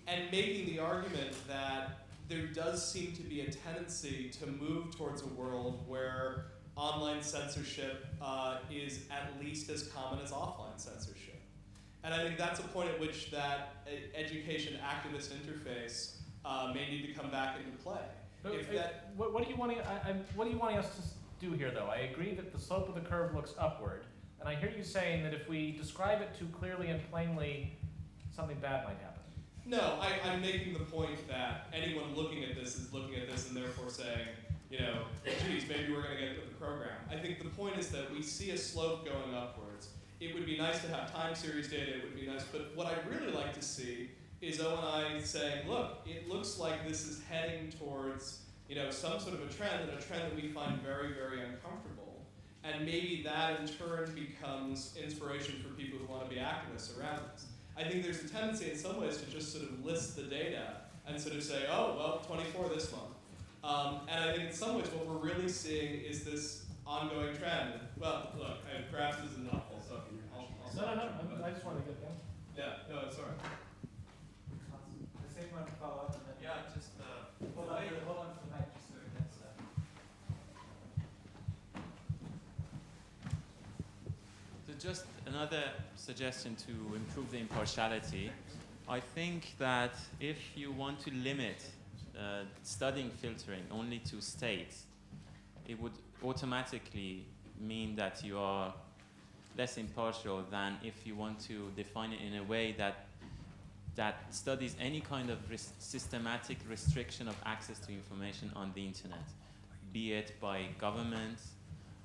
and making the argument that there does seem to be a tendency to move towards a world where online censorship is at least as common as offline censorship. And I think that's a point at which that education activist interface may need to come back into play. What are you wanting us to do here, though? I agree that the slope of the curve looks upward, and I hear you saying that if we describe it too clearly and plainly, something bad might happen. No, I'm making the point that anyone looking at this is looking at this and therefore saying, geez, maybe we're going to get with the program. I think the point is that we see a slope going upwards. It would be nice to have time series data, it would be nice, but what I'd really like to see is ONI saying, look, it looks like this is heading towards some sort of a trend, and a trend that we find very, very uncomfortable. And maybe that in turn becomes inspiration for people who want to be activists around this. I think there's a tendency in some ways to just sort of list the data and sort of say, oh, well, 24 this month. And I think in some ways what we're really seeing is this ongoing trend. Well, look, perhaps this isn't helpful, so I'll stop. No, I just want to get them. Yeah, no, it's all right. The same one to follow up, and then just hold on for the mic just so it gets. So just another suggestion to improve the impartiality. I think that if you want to limit studying filtering only to states, it would automatically mean that you are less impartial than if you want to define it in a way that studies any kind of systematic restriction of access to information on the internet, be it by governments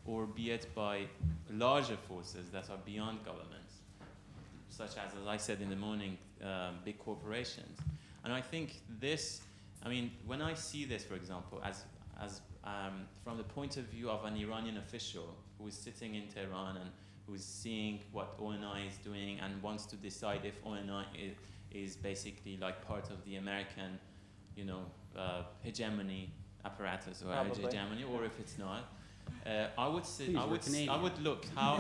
or be it by larger forces that are beyond governments, such as I said in the morning, big corporations. And I think this, when I see this, for example, as from the point of view of an Iranian official who is sitting in Tehran and who is seeing what ONI is doing and wants to decide if ONI is basically like part of the American, hegemony apparatus or hegemony, or if it's not. I would look how.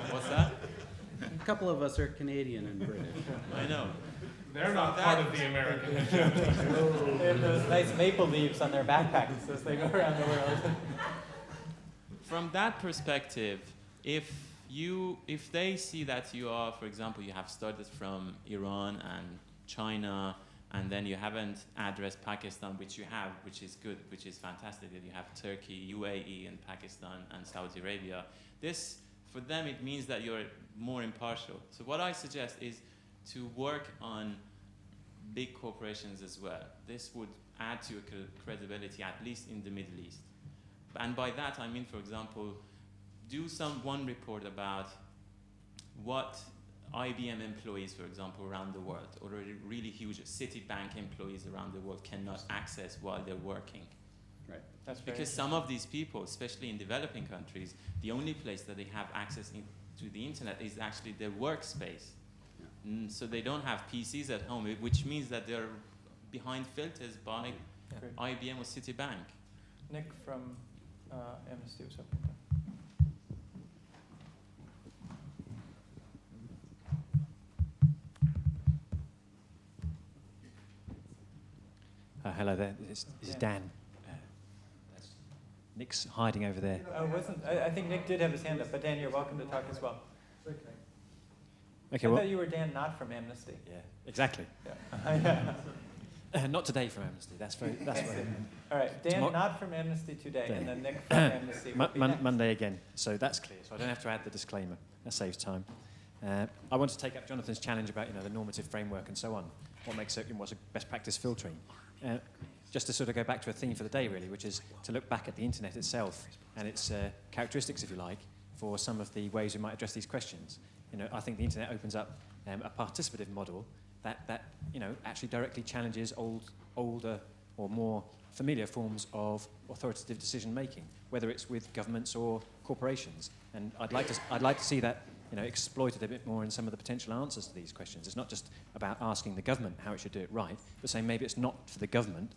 What's that? A couple of us are Canadian and British. I know. They're not part of the American hegemony. They have those nice maple leaves on their backpacks as they go around the world. From that perspective, if they see that you are, for example, you have started from Iran and China, and then you haven't addressed Pakistan, which you have, which is good, which is fantastic, that you have Turkey, UAE, and Pakistan, and Saudi Arabia. This, for them, it means that you're more impartial. So what I suggest is to work on big corporations as well. This would add to your credibility, at least in the Middle East. And by that, I mean, for example, do one report about what IBM employees, for example, around the world, or really huge Citibank employees around the world cannot access while they're working. Right. That's because some of these people, especially in developing countries, the only place that they have access to the internet is actually their workspace. Yeah. So they don't have PCs at home, which means that they're behind filters by IBM or Citibank. Nick from Amnesty was hoping to. Hello there, this is Dan. Nick's hiding over there. I think Nick did have his hand up, but Dan, you're welcome to talk as well. Okay, I thought you were Dan, not from Amnesty. Yeah, exactly. Yeah. Not today from Amnesty. That's very. All right, Dan, not from Amnesty today, and then Nick from Amnesty. Monday again. So that's clear. So I don't have to add the disclaimer. That saves time. I want to take up Jonathan's challenge about the normative framework and so on. What makes it? What's a best practice filtering? Just to sort of go back to a theme for the day, really, which is to look back at the internet itself and its characteristics, if you like, for some of the ways we might address these questions. I think the internet opens up a participative model that actually directly challenges older or more familiar forms of authoritative decision making, whether it's with governments or corporations. And I'd like to see that exploited a bit more in some of the potential answers to these questions. It's not just about asking the government how it should do it right, but saying maybe it's not for the government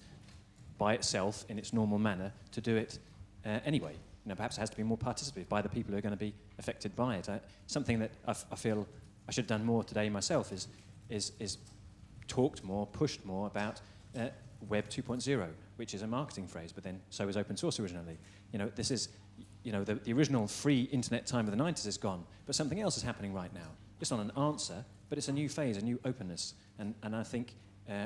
by itself in its normal manner to do it anyway. Perhaps it has to be more participative by the people who are going to be affected by it. Something that I feel I should have done more today myself is talked more, pushed more about Web 2.0, which is a marketing phrase, but then so is open source originally. This is, the original free internet time of the 90s is gone, but something else is happening right now. It's not an answer, but it's a new phase, a new openness, and I think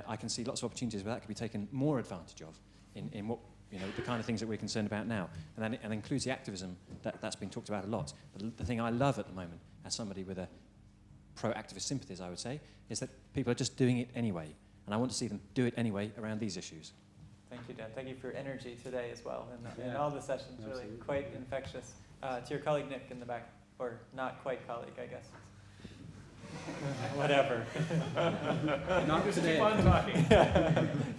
I can see lots of opportunities where that could be taken more advantage of in what, the kind of things that we're concerned about now. And that includes the activism that's been talked about a lot. But the thing I love at the moment, as somebody with a pro-activist sympathies, I would say, is that people are just doing it anyway. And I want to see them do it anyway around these issues. Thank you, Dan. Thank you for your energy today as well in all the sessions. Absolutely. Really quite infectious. To your colleague Nick in the back, or not quite colleague, I guess. Whatever. Not just today. keep on talking.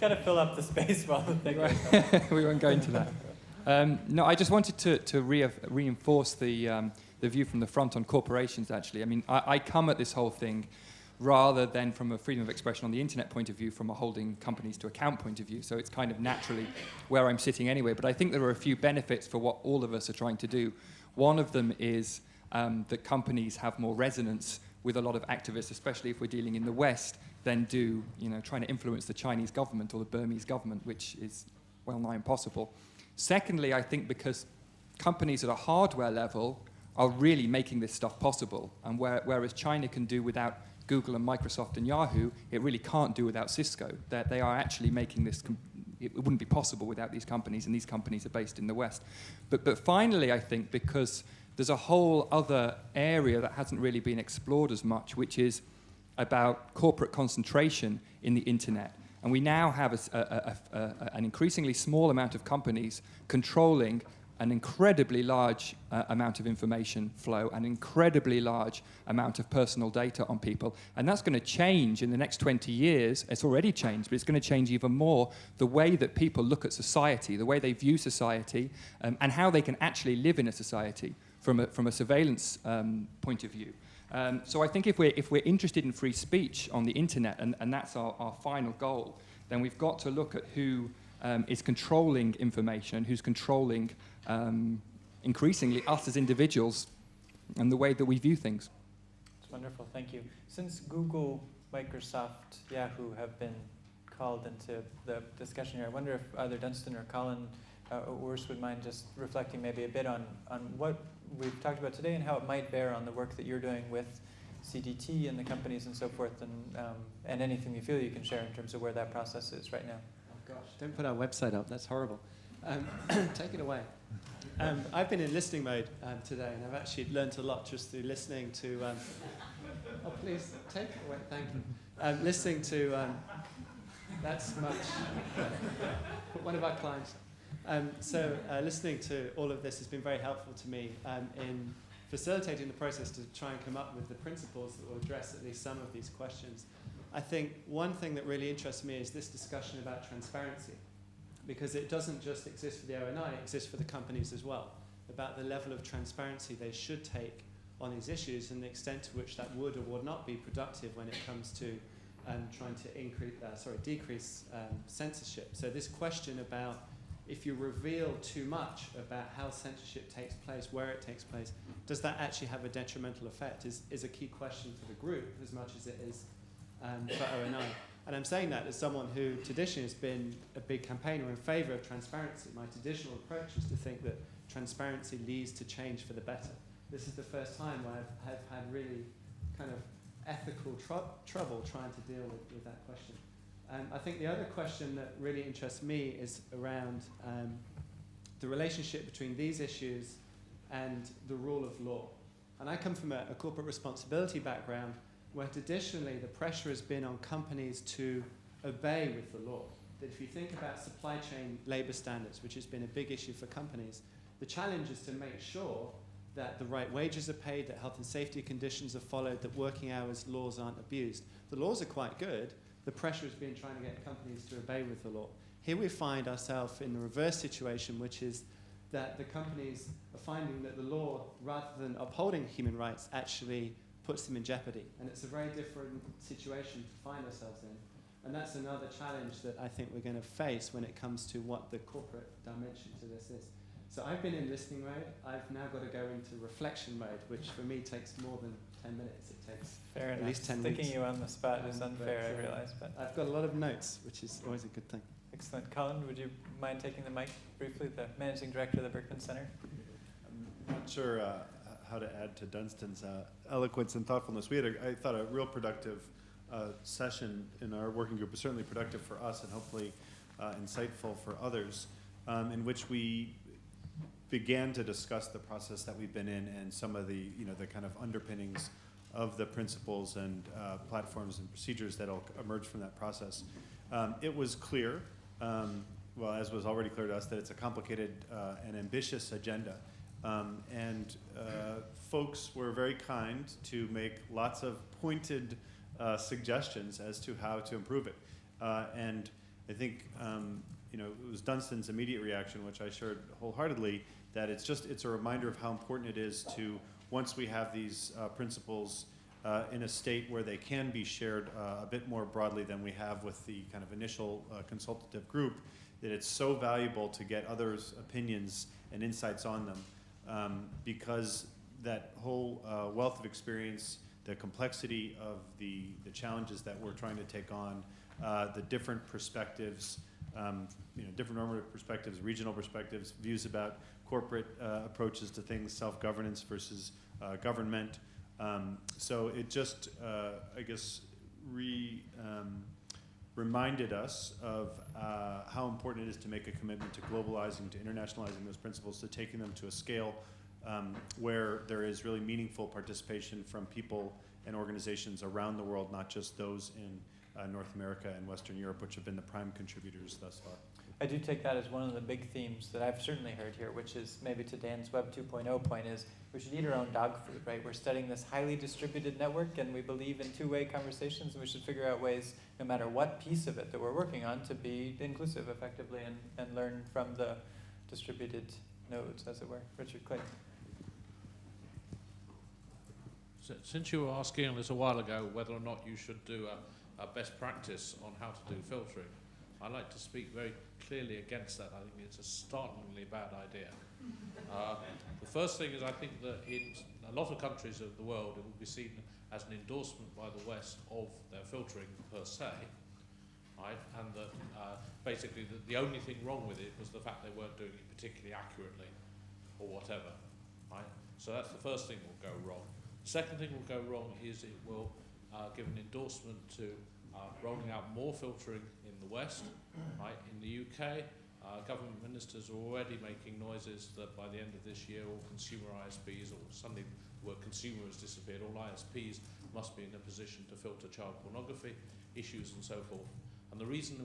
Got to fill up the space while the thing goes on. We won't go into that. No, I just wanted to reinforce the view from the front on corporations, actually. I mean, I come at this whole thing rather than from a freedom of expression on the internet point of view, from a holding companies to account point of view. So it's kind of naturally where I'm sitting anyway. But I think there are a few benefits for what all of us are trying to do. One of them is that companies have more resonance with a lot of activists, especially if we're dealing in the West, than do, trying to influence the Chinese government or the Burmese government, which is well nigh impossible. Secondly, I think because companies at a hardware level are really making this stuff possible, and whereas China can do without Google and Microsoft and Yahoo, it really can't do without Cisco. That they are actually making this, it wouldn't be possible without these companies, and these companies are based in the West. But finally, I think because there's a whole other area that hasn't really been explored as much, which is about corporate concentration in the internet. And we now have an increasingly small amount of companies controlling an incredibly large amount of information flow, an incredibly large amount of personal data on people. And that's going to change in the next 20 years. It's already changed, but it's going to change even more the way that people look at society, the way they view society, and how they can actually live in a society from a surveillance point of view. So I think if we're interested in free speech on the internet, and that's our final goal, then we've got to look at who is controlling information, who's controlling increasingly us as individuals and the way that we view things. It's wonderful, thank you. Since Google, Microsoft, Yahoo have been called into the discussion here, I wonder if either Dunstan or Colin or Urs would mind just reflecting maybe a bit on what we've talked about today and how it might bear on the work that you're doing with CDT and the companies and so forth, and anything you feel you can share in terms of where that process is right now. Oh gosh, don't put our website up, that's horrible. Take it away. I've been in listening mode today, and I've actually learnt a lot just through listening to... oh, please, take it away, thank you. Listening to... that's much... one of our clients. Listening to all of this has been very helpful to me in facilitating the process to try and come up with the principles that will address at least some of these questions. I think one thing that really interests me is this discussion about transparency, because it doesn't just exist for the ONI, it exists for the companies as well, about the level of transparency they should take on these issues and the extent to which that would or would not be productive when it comes to trying to decrease censorship. So this question about if you reveal too much about how censorship takes place, where it takes place, does that actually have a detrimental effect is a key question for the group as much as it is for ONI. And I'm saying that as someone who traditionally has been a big campaigner in favour of transparency. My traditional approach is to think that transparency leads to change for the better. This is the first time where I've had really kind of ethical trouble trying to deal with that question. I think the other question that really interests me is around the relationship between these issues and the rule of law. And I come from a corporate responsibility background where traditionally the pressure has been on companies to obey with the law. That if you think about supply chain labor standards, which has been a big issue for companies, the challenge is to make sure that the right wages are paid, that health and safety conditions are followed, that working hours laws aren't abused. The laws are quite good. The pressure has been trying to get companies to obey with the law. Here we find ourselves in the reverse situation, which is that the companies are finding that the law, rather than upholding human rights, actually puts them in jeopardy. And it's a very different situation to find ourselves in. And that's another challenge that I think we're going to face when it comes to what the corporate dimension to this is. So I've been in listening mode. I've now got to go into reflection mode, which for me takes more than 10 minutes. It takes Fair at enough. least 10 Sticking weeks. you on the spot is unfair, I But, realize. But I've got a lot of notes, which is always a good thing. excellent. Colin, would you mind taking the mic briefly, the Managing Director of the Berkman Center? I'm not sure how to add to Dunstan's eloquence and thoughtfulness. We had, I thought, a real productive session in our working group. It was certainly productive for us and hopefully insightful for others, in which we began to discuss the process that we've been in and some of the, the kind of underpinnings of the principles and platforms and procedures that'll emerge from that process. It was clear, well, as was already clear to us, that it's a complicated and ambitious agenda. Folks were very kind to make lots of pointed suggestions as to how to improve it. And I think, it was Dunstan's immediate reaction, which I shared wholeheartedly, that it's a reminder of how important it is to, once we have these principles in a state where they can be shared a bit more broadly than we have with the kind of initial consultative group, that it's so valuable to get others' opinions and insights on them, because that whole wealth of experience, the complexity of the challenges that we're trying to take on, the different perspectives, different normative perspectives, regional perspectives, views about corporate approaches to things, self-governance versus government. So it just, I guess, reminded us of how important it is to make a commitment to globalizing, to internationalizing those principles, to taking them to a scale where there is really meaningful participation from people and organizations around the world, not just those in North America and Western Europe, which have been the prime contributors thus far. I do take that as one of the big themes that I've certainly heard here, which is maybe to Dan's Web 2.0 point, is we should eat our own dog food, right? We're studying this highly distributed network, and we believe in two-way conversations, and we should figure out ways, no matter what piece of it that we're working on, to be inclusive effectively and learn from the distributed nodes, as it were. Richard Clayton. Since you were asking a little while ago whether or not you should do a best practice on how to do filtering, I'd like to speak very clearly against that. I think it's a startlingly bad idea. The first thing is I think that in a lot of countries of the world it will be seen as an endorsement by the West of their filtering per se, right? And that basically the only thing wrong with it was the fact they weren't doing it particularly accurately or whatever, right? So that's the first thing will go wrong. Second thing will go wrong is it will give an endorsement to rolling out more filtering in the West. Right? In the UK, government ministers are already making noises that by the end of this year, all consumer ISPs, or suddenly the word consumer has disappeared, all ISPs must be in a position to filter child pornography issues and so forth. And the reason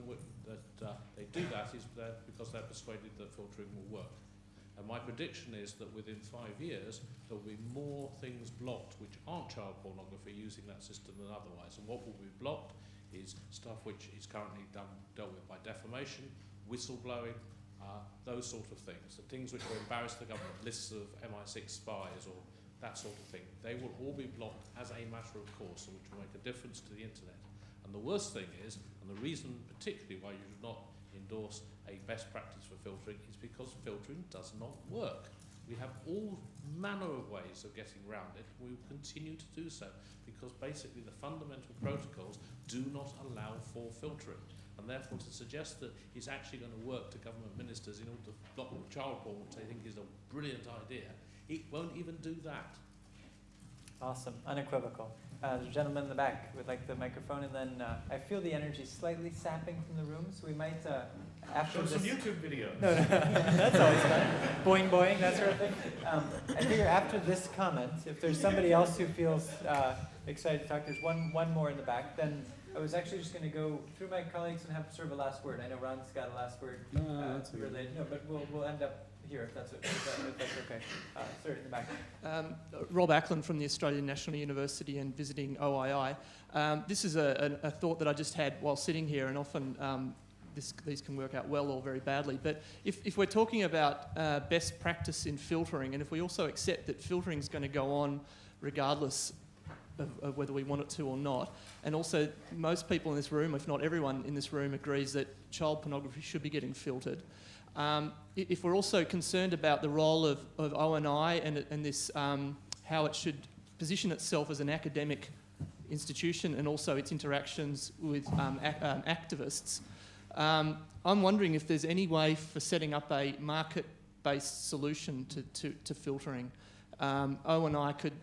that they do that is because they're persuaded that filtering will work. And my prediction is that within 5 years, there will be more things blocked which aren't child pornography using that system than otherwise. And what will be blocked is stuff which is currently dealt with by defamation, whistleblowing, those sort of things. The things which will embarrass the government, lists of MI6 spies or that sort of thing. They will all be blocked as a matter of course, which will make a difference to the internet. And the worst thing is, and the reason particularly why you should not endorse a best practice for filtering is because filtering does not work. We have all manner of ways of getting around it. We will continue to do so because basically the fundamental protocols do not allow for filtering. And therefore to suggest that it's actually going to work to government ministers in order to block child porn, which I think is a brilliant idea, it won't even do that. Awesome, unequivocal. There's a gentleman in the back would like the microphone, and then I feel the energy slightly sapping from the room, so we might, after Show this... some YouTube videos. No, that's always fun. Boing, boing, that sort of thing. I figure after this comment, if there's somebody else who feels excited to talk, there's one more in the back, then I was actually just going to go through my colleagues and have sort of a last word. I know Ron's got a last word related. No, but we'll end up here if that's okay. Sir, in the back. Rob Ackland from the Australian National University and visiting OII. This is a thought that I just had while sitting here, and often these can work out well or very badly. But if we're talking about best practice in filtering, and if we also accept that filtering is going to go on regardless of whether we want it to or not, and also most people in this room, if not everyone in this room, agrees that child pornography should be getting filtered. If we're also concerned about the role of ONI and this, how it should position itself as an academic institution and also its interactions with activists. I'm wondering if there's any way for setting up a market-based solution to filtering. ONI could,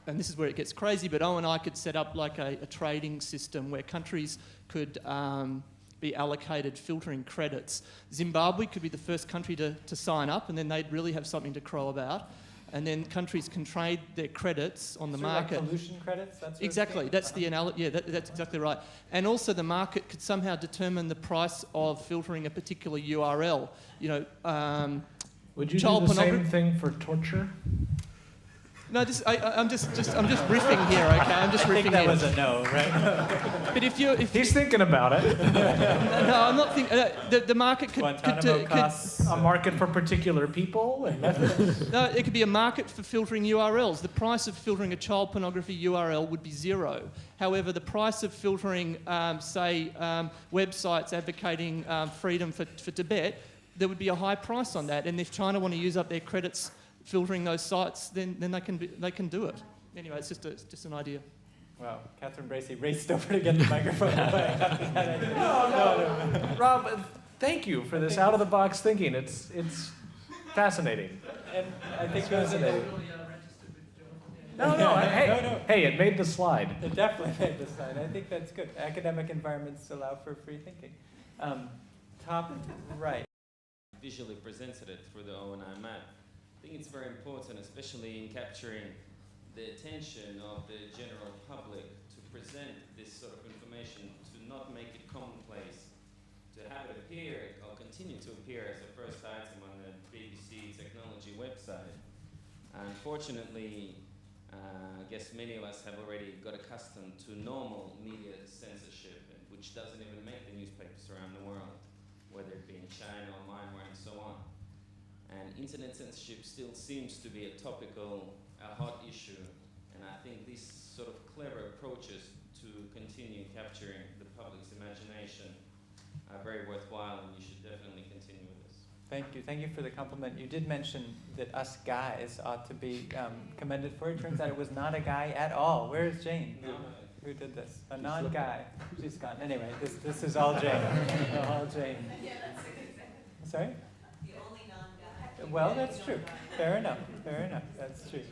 and this is where it gets crazy, but ONI could set up like a trading system where countries could be allocated filtering credits. Zimbabwe could be the first country to sign up, and then they'd really have something to crow about. And then countries can trade their credits on the market. Like pollution credits? That's exactly. That's the analogy. Yeah, that's exactly right. And also the market could somehow determine the price of filtering a particular URL. You know, would you do the same thing for torture? No, I'm just riffing here. Okay, I'm just riffing here. I think that was a no, right? But if he's thinking about it. No, I'm not thinking. The market could a market for particular people and methods. No, it could be a market for filtering URLs. The price of filtering a child pornography URL would be 0. However, the price of filtering, say, websites advocating freedom for Tibet, there would be a high price on that. And if China want to use up their credits filtering those sites, then they can do it. Anyway, it's just an idea. Wow, Catherine Bracey raced over to get the microphone away. No. Rob, thank you for this out-of-the-box thinking. It's fascinating. And I think fascinating. Hey, it made the slide. It definitely made the slide. I think that's good. Academic environments allow for free thinking. Top right. Visually presented it through the ONI map. I think it's very important, especially in capturing the attention of the general public, to present this sort of information, to not make it commonplace, to have it appear or continue to appear as a first item on the BBC technology website. Unfortunately, I guess many of us have already got accustomed to normal media censorship, which doesn't even make the newspapers around the world, whether it be in China or Myanmar and so on. And internet censorship still seems to be a topical, hot issue. And I think these sort of clever approaches to continue capturing the public's imagination are very worthwhile, and you should definitely continue with this. Thank you. Thank you for the compliment. You did mention that us guys ought to be commended for it. Turns out it was not a guy at all. Where is Jane? Who did this? A non-guy. She's gone. Anyway, this is all Jane. All Jane. Yeah, that's a good thing. Sorry? The only non-guy. Well, that's true. Fair enough. Fair enough. That's true.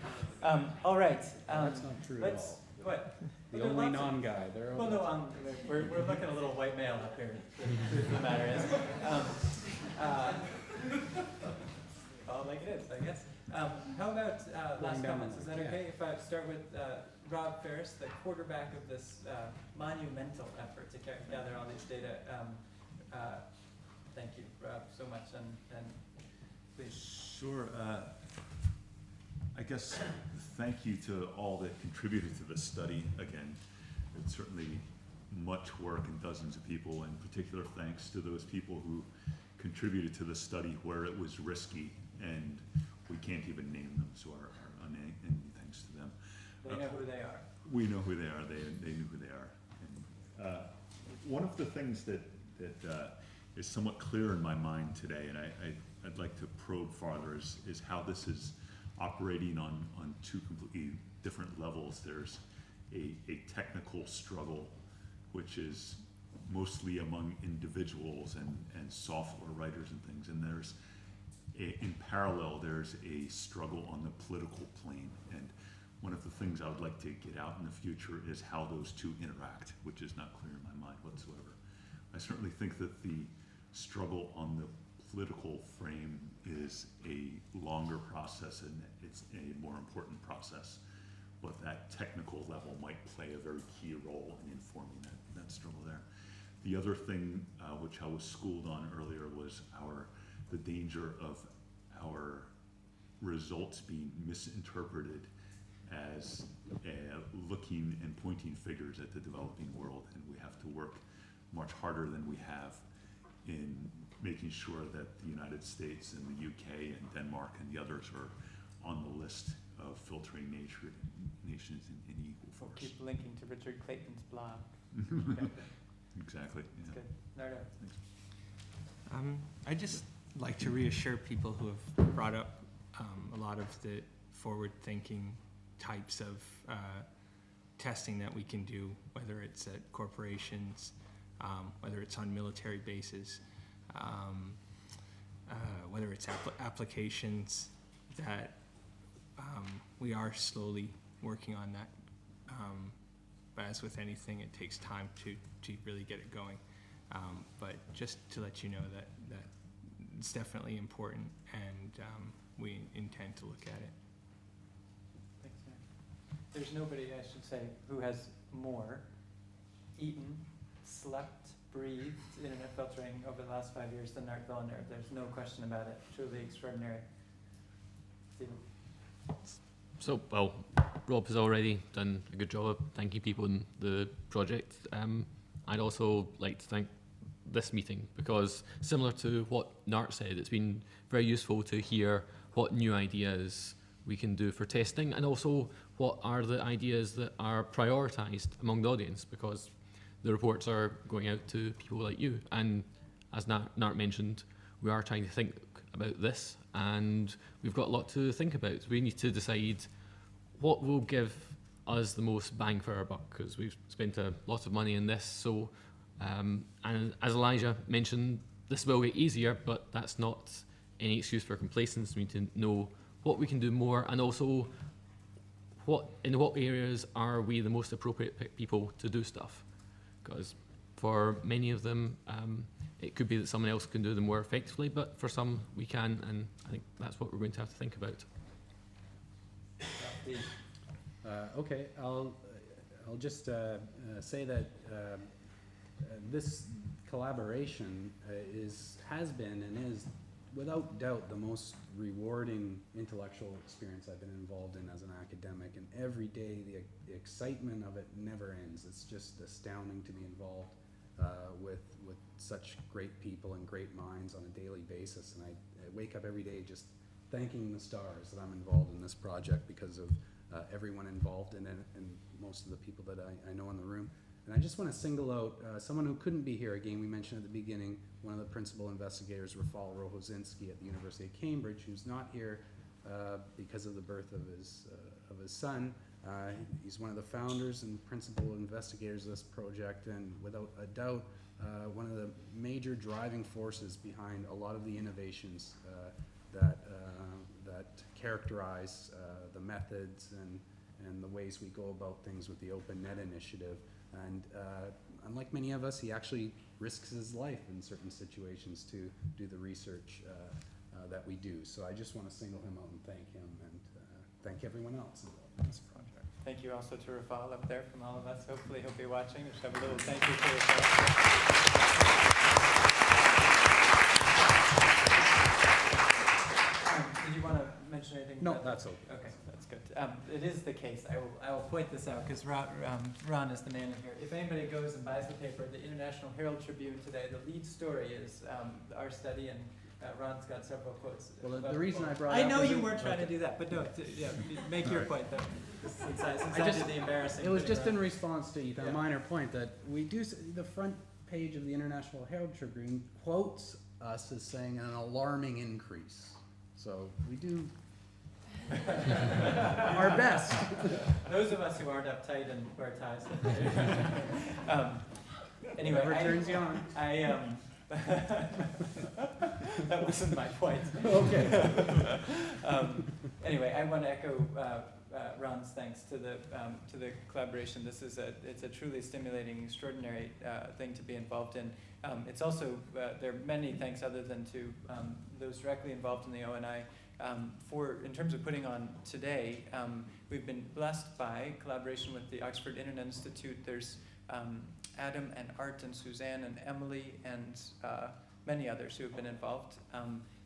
All right. That's not true at all. What? The only non-guy. Well, no, we're looking at a little white male up here. The truth of the matter is. Well, like it is, I guess. How about last comments? Is that okay if I start with Rob Faris, the quarterback of this monumental effort to gather all these data? Thank you, Rob, so much, and please. Sure. I guess thank you to all that contributed to this study. Again, it's certainly much work and dozens of people, and particular thanks to those people who contributed to the study where it was risky, and we can't even name them, so our unending thanks to them. They know who they are. We know who they are. They knew who they are. And, one of the things that is somewhat clear in my mind today, and I'd like to probe farther, is how this is operating on two completely different levels. There's a technical struggle, which is mostly among individuals and software writers and things, and there's in parallel, there's a struggle on the political plane. And one of the things I would like to get out in the future is how those two interact, which is not clear in my mind whatsoever. I certainly think that the struggle on the political frame is a longer process, and it's a more important process, but that technical level might play a very key role in informing that struggle there. The other thing which I was schooled on earlier was the danger of our results being misinterpreted as looking and pointing figures at the developing world, and we have to work much harder than we have in making sure that the United States and the UK and Denmark and the others are on the list of filtering nations in equal force. We'll keep linking to Richard Clayton's blog. Exactly. That's good. Nart. I just like to reassure people who have brought up a lot of the forward-thinking types of testing that we can do, whether it's at corporations, whether it's on military bases, whether it's applications, that we are slowly working on that. But as with anything, it takes time to really get it going. But just to let you know that it's definitely important, and we intend to look at it. Thanks, Nart. There's nobody, I should say, who has more eaten, slept, breathed internet filtering over the last 5 years than Nart Villenuve. There's no question about it. Truly extraordinary. Stephen. So, well, Rob has already done a good job of thanking people in the project. I'd also like to thank this meeting, because similar to what Nart said, it's been very useful to hear what new ideas we can do for testing, and also what are the ideas that are prioritised among the audience, because the reports are going out to people like you. And as Nart mentioned, we are trying to think about this, and we've got a lot to think about. We need to decide what will give us the most bang for our buck, because we've spent a lot of money on this. So, and as Elijah mentioned, this will get easier, but that's not any excuse for complacence. We need to know what we can do more, and also in what areas are we the most appropriate people to do stuff. Because for many of them, it could be that someone else can do them more effectively, but for some we can, and I think that's what we're going to have to think about. Okay, I'll just say that this collaboration has been and is without doubt the most rewarding intellectual experience I've been involved in as an academic, and every day the excitement of it never ends. It's just astounding to be involved with such great people and great minds on a daily basis, and I wake up every day just thanking the stars that I'm involved in this project because of everyone involved in it and most of the people that I know in the room. And I just want to single out someone who couldn't be here again. We mentioned at the beginning, one of the principal investigators, Rafal Rohozinski at the University of Cambridge, who's not here because of the birth of his son. He's one of the founders and principal investigators of this project, and without a doubt, one of the major driving forces behind a lot of the innovations that characterize the methods and the ways we go about things with the OpenNet Initiative. And unlike many of us, he actually risks his life in certain situations to do the research that we do. So I just want to single him out and thank him, and thank everyone else involved in this project. Thank you also to Rafal up there from all of us. Hopefully he'll be watching. Just have a little thank you for Rafal. Did you want to mention anything? No, that's okay. Okay, that's good. It is the case. I will point this out because Ron is the man in here. If anybody goes and buys the paper, the International Herald Tribune today, the lead story is our study, and Ron's got several quotes. Well, the reason I brought I up know was you it- weren't trying to okay. do that, but no, make your point though. Since I did the embarrassing. It was thing, just Ron. in response to Ethan, Yeah. a minor point that we do. The front page of the International Herald Tribune quotes us as saying an alarming increase. So we do our best. Those of us who aren't uptight and wear ties. Anyway, Whatever turns you on. That wasn't my point. Okay. Anyway, I want to echo Ron's thanks to the collaboration. It's a truly stimulating, extraordinary thing to be involved in. It's also there are many thanks other than to those directly involved in the ONI. In terms of putting on today, we've been blessed by collaboration with the Oxford Internet Institute. There's Adam and Art and Suzanne and Emily and many others who have been involved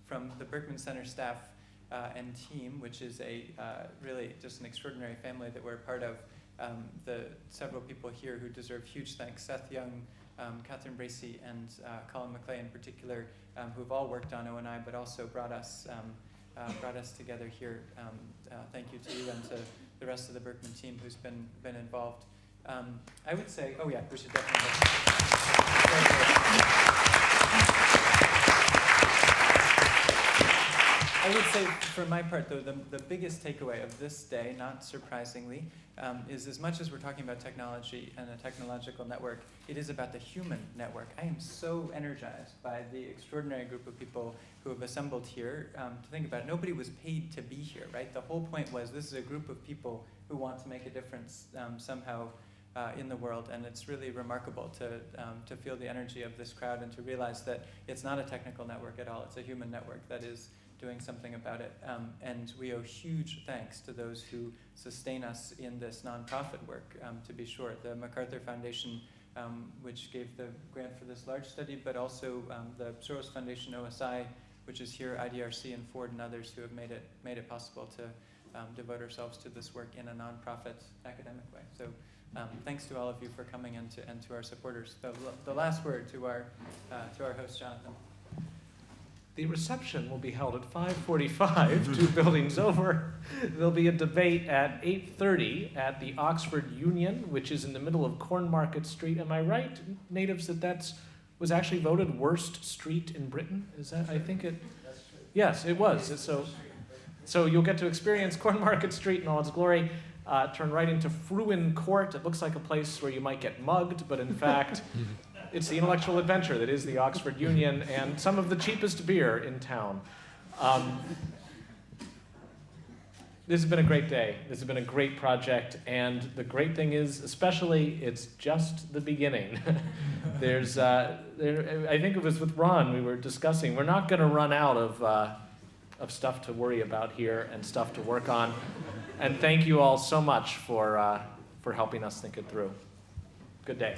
from the Berkman Center staff and team, which is really just an extraordinary family that we're part of. The several people here who deserve huge thanks: Seth Young, Catherine Bracey, and Colin McClay in particular, who've all worked on ONI, but also brought us together here. Thank you to you and to the rest of the Berkman team who's been involved. I would say, oh yeah, we should definitely. I would say, for my part, though, the biggest takeaway of this day, not surprisingly, is as much as we're talking about technology and a technological network, it is about the human network. I am so energized by the extraordinary group of people who have assembled here. To think about it, nobody was paid to be here, right? The whole point was this is a group of people who want to make a difference somehow in the world, and it's really remarkable to feel the energy of this crowd and to realize that it's not a technical network at all. It's a human network that is doing something about it. And we owe huge thanks to those who sustain us in this nonprofit work, to be sure. The MacArthur Foundation, which gave the grant for this large study, but also the Soros Foundation, OSI, which is here, IDRC and Ford and others who have made it possible to devote ourselves to this work in a nonprofit academic way. So thanks to all of you for coming and to our supporters. The last word to our host, Jonathan. The reception will be held at 5:45, 2 buildings over. There'll be a debate at 8:30 at the Oxford Union, which is in the middle of Cornmarket Street. Am I right, natives, that was actually voted worst street in Britain? Is that, I think it... That's true. Yes, it was. So you'll get to experience Cornmarket Street in all its glory. Turn right into Fruin Court. It looks like a place where you might get mugged, but in fact... It's the intellectual adventure that is the Oxford Union and some of the cheapest beer in town. This has been a great day. This has been a great project. And the great thing is, especially, it's just the beginning. I think it was with Ron we were discussing, we're not going to run out of stuff to worry about here and stuff to work on. And thank you all so much for helping us think it through. Good day.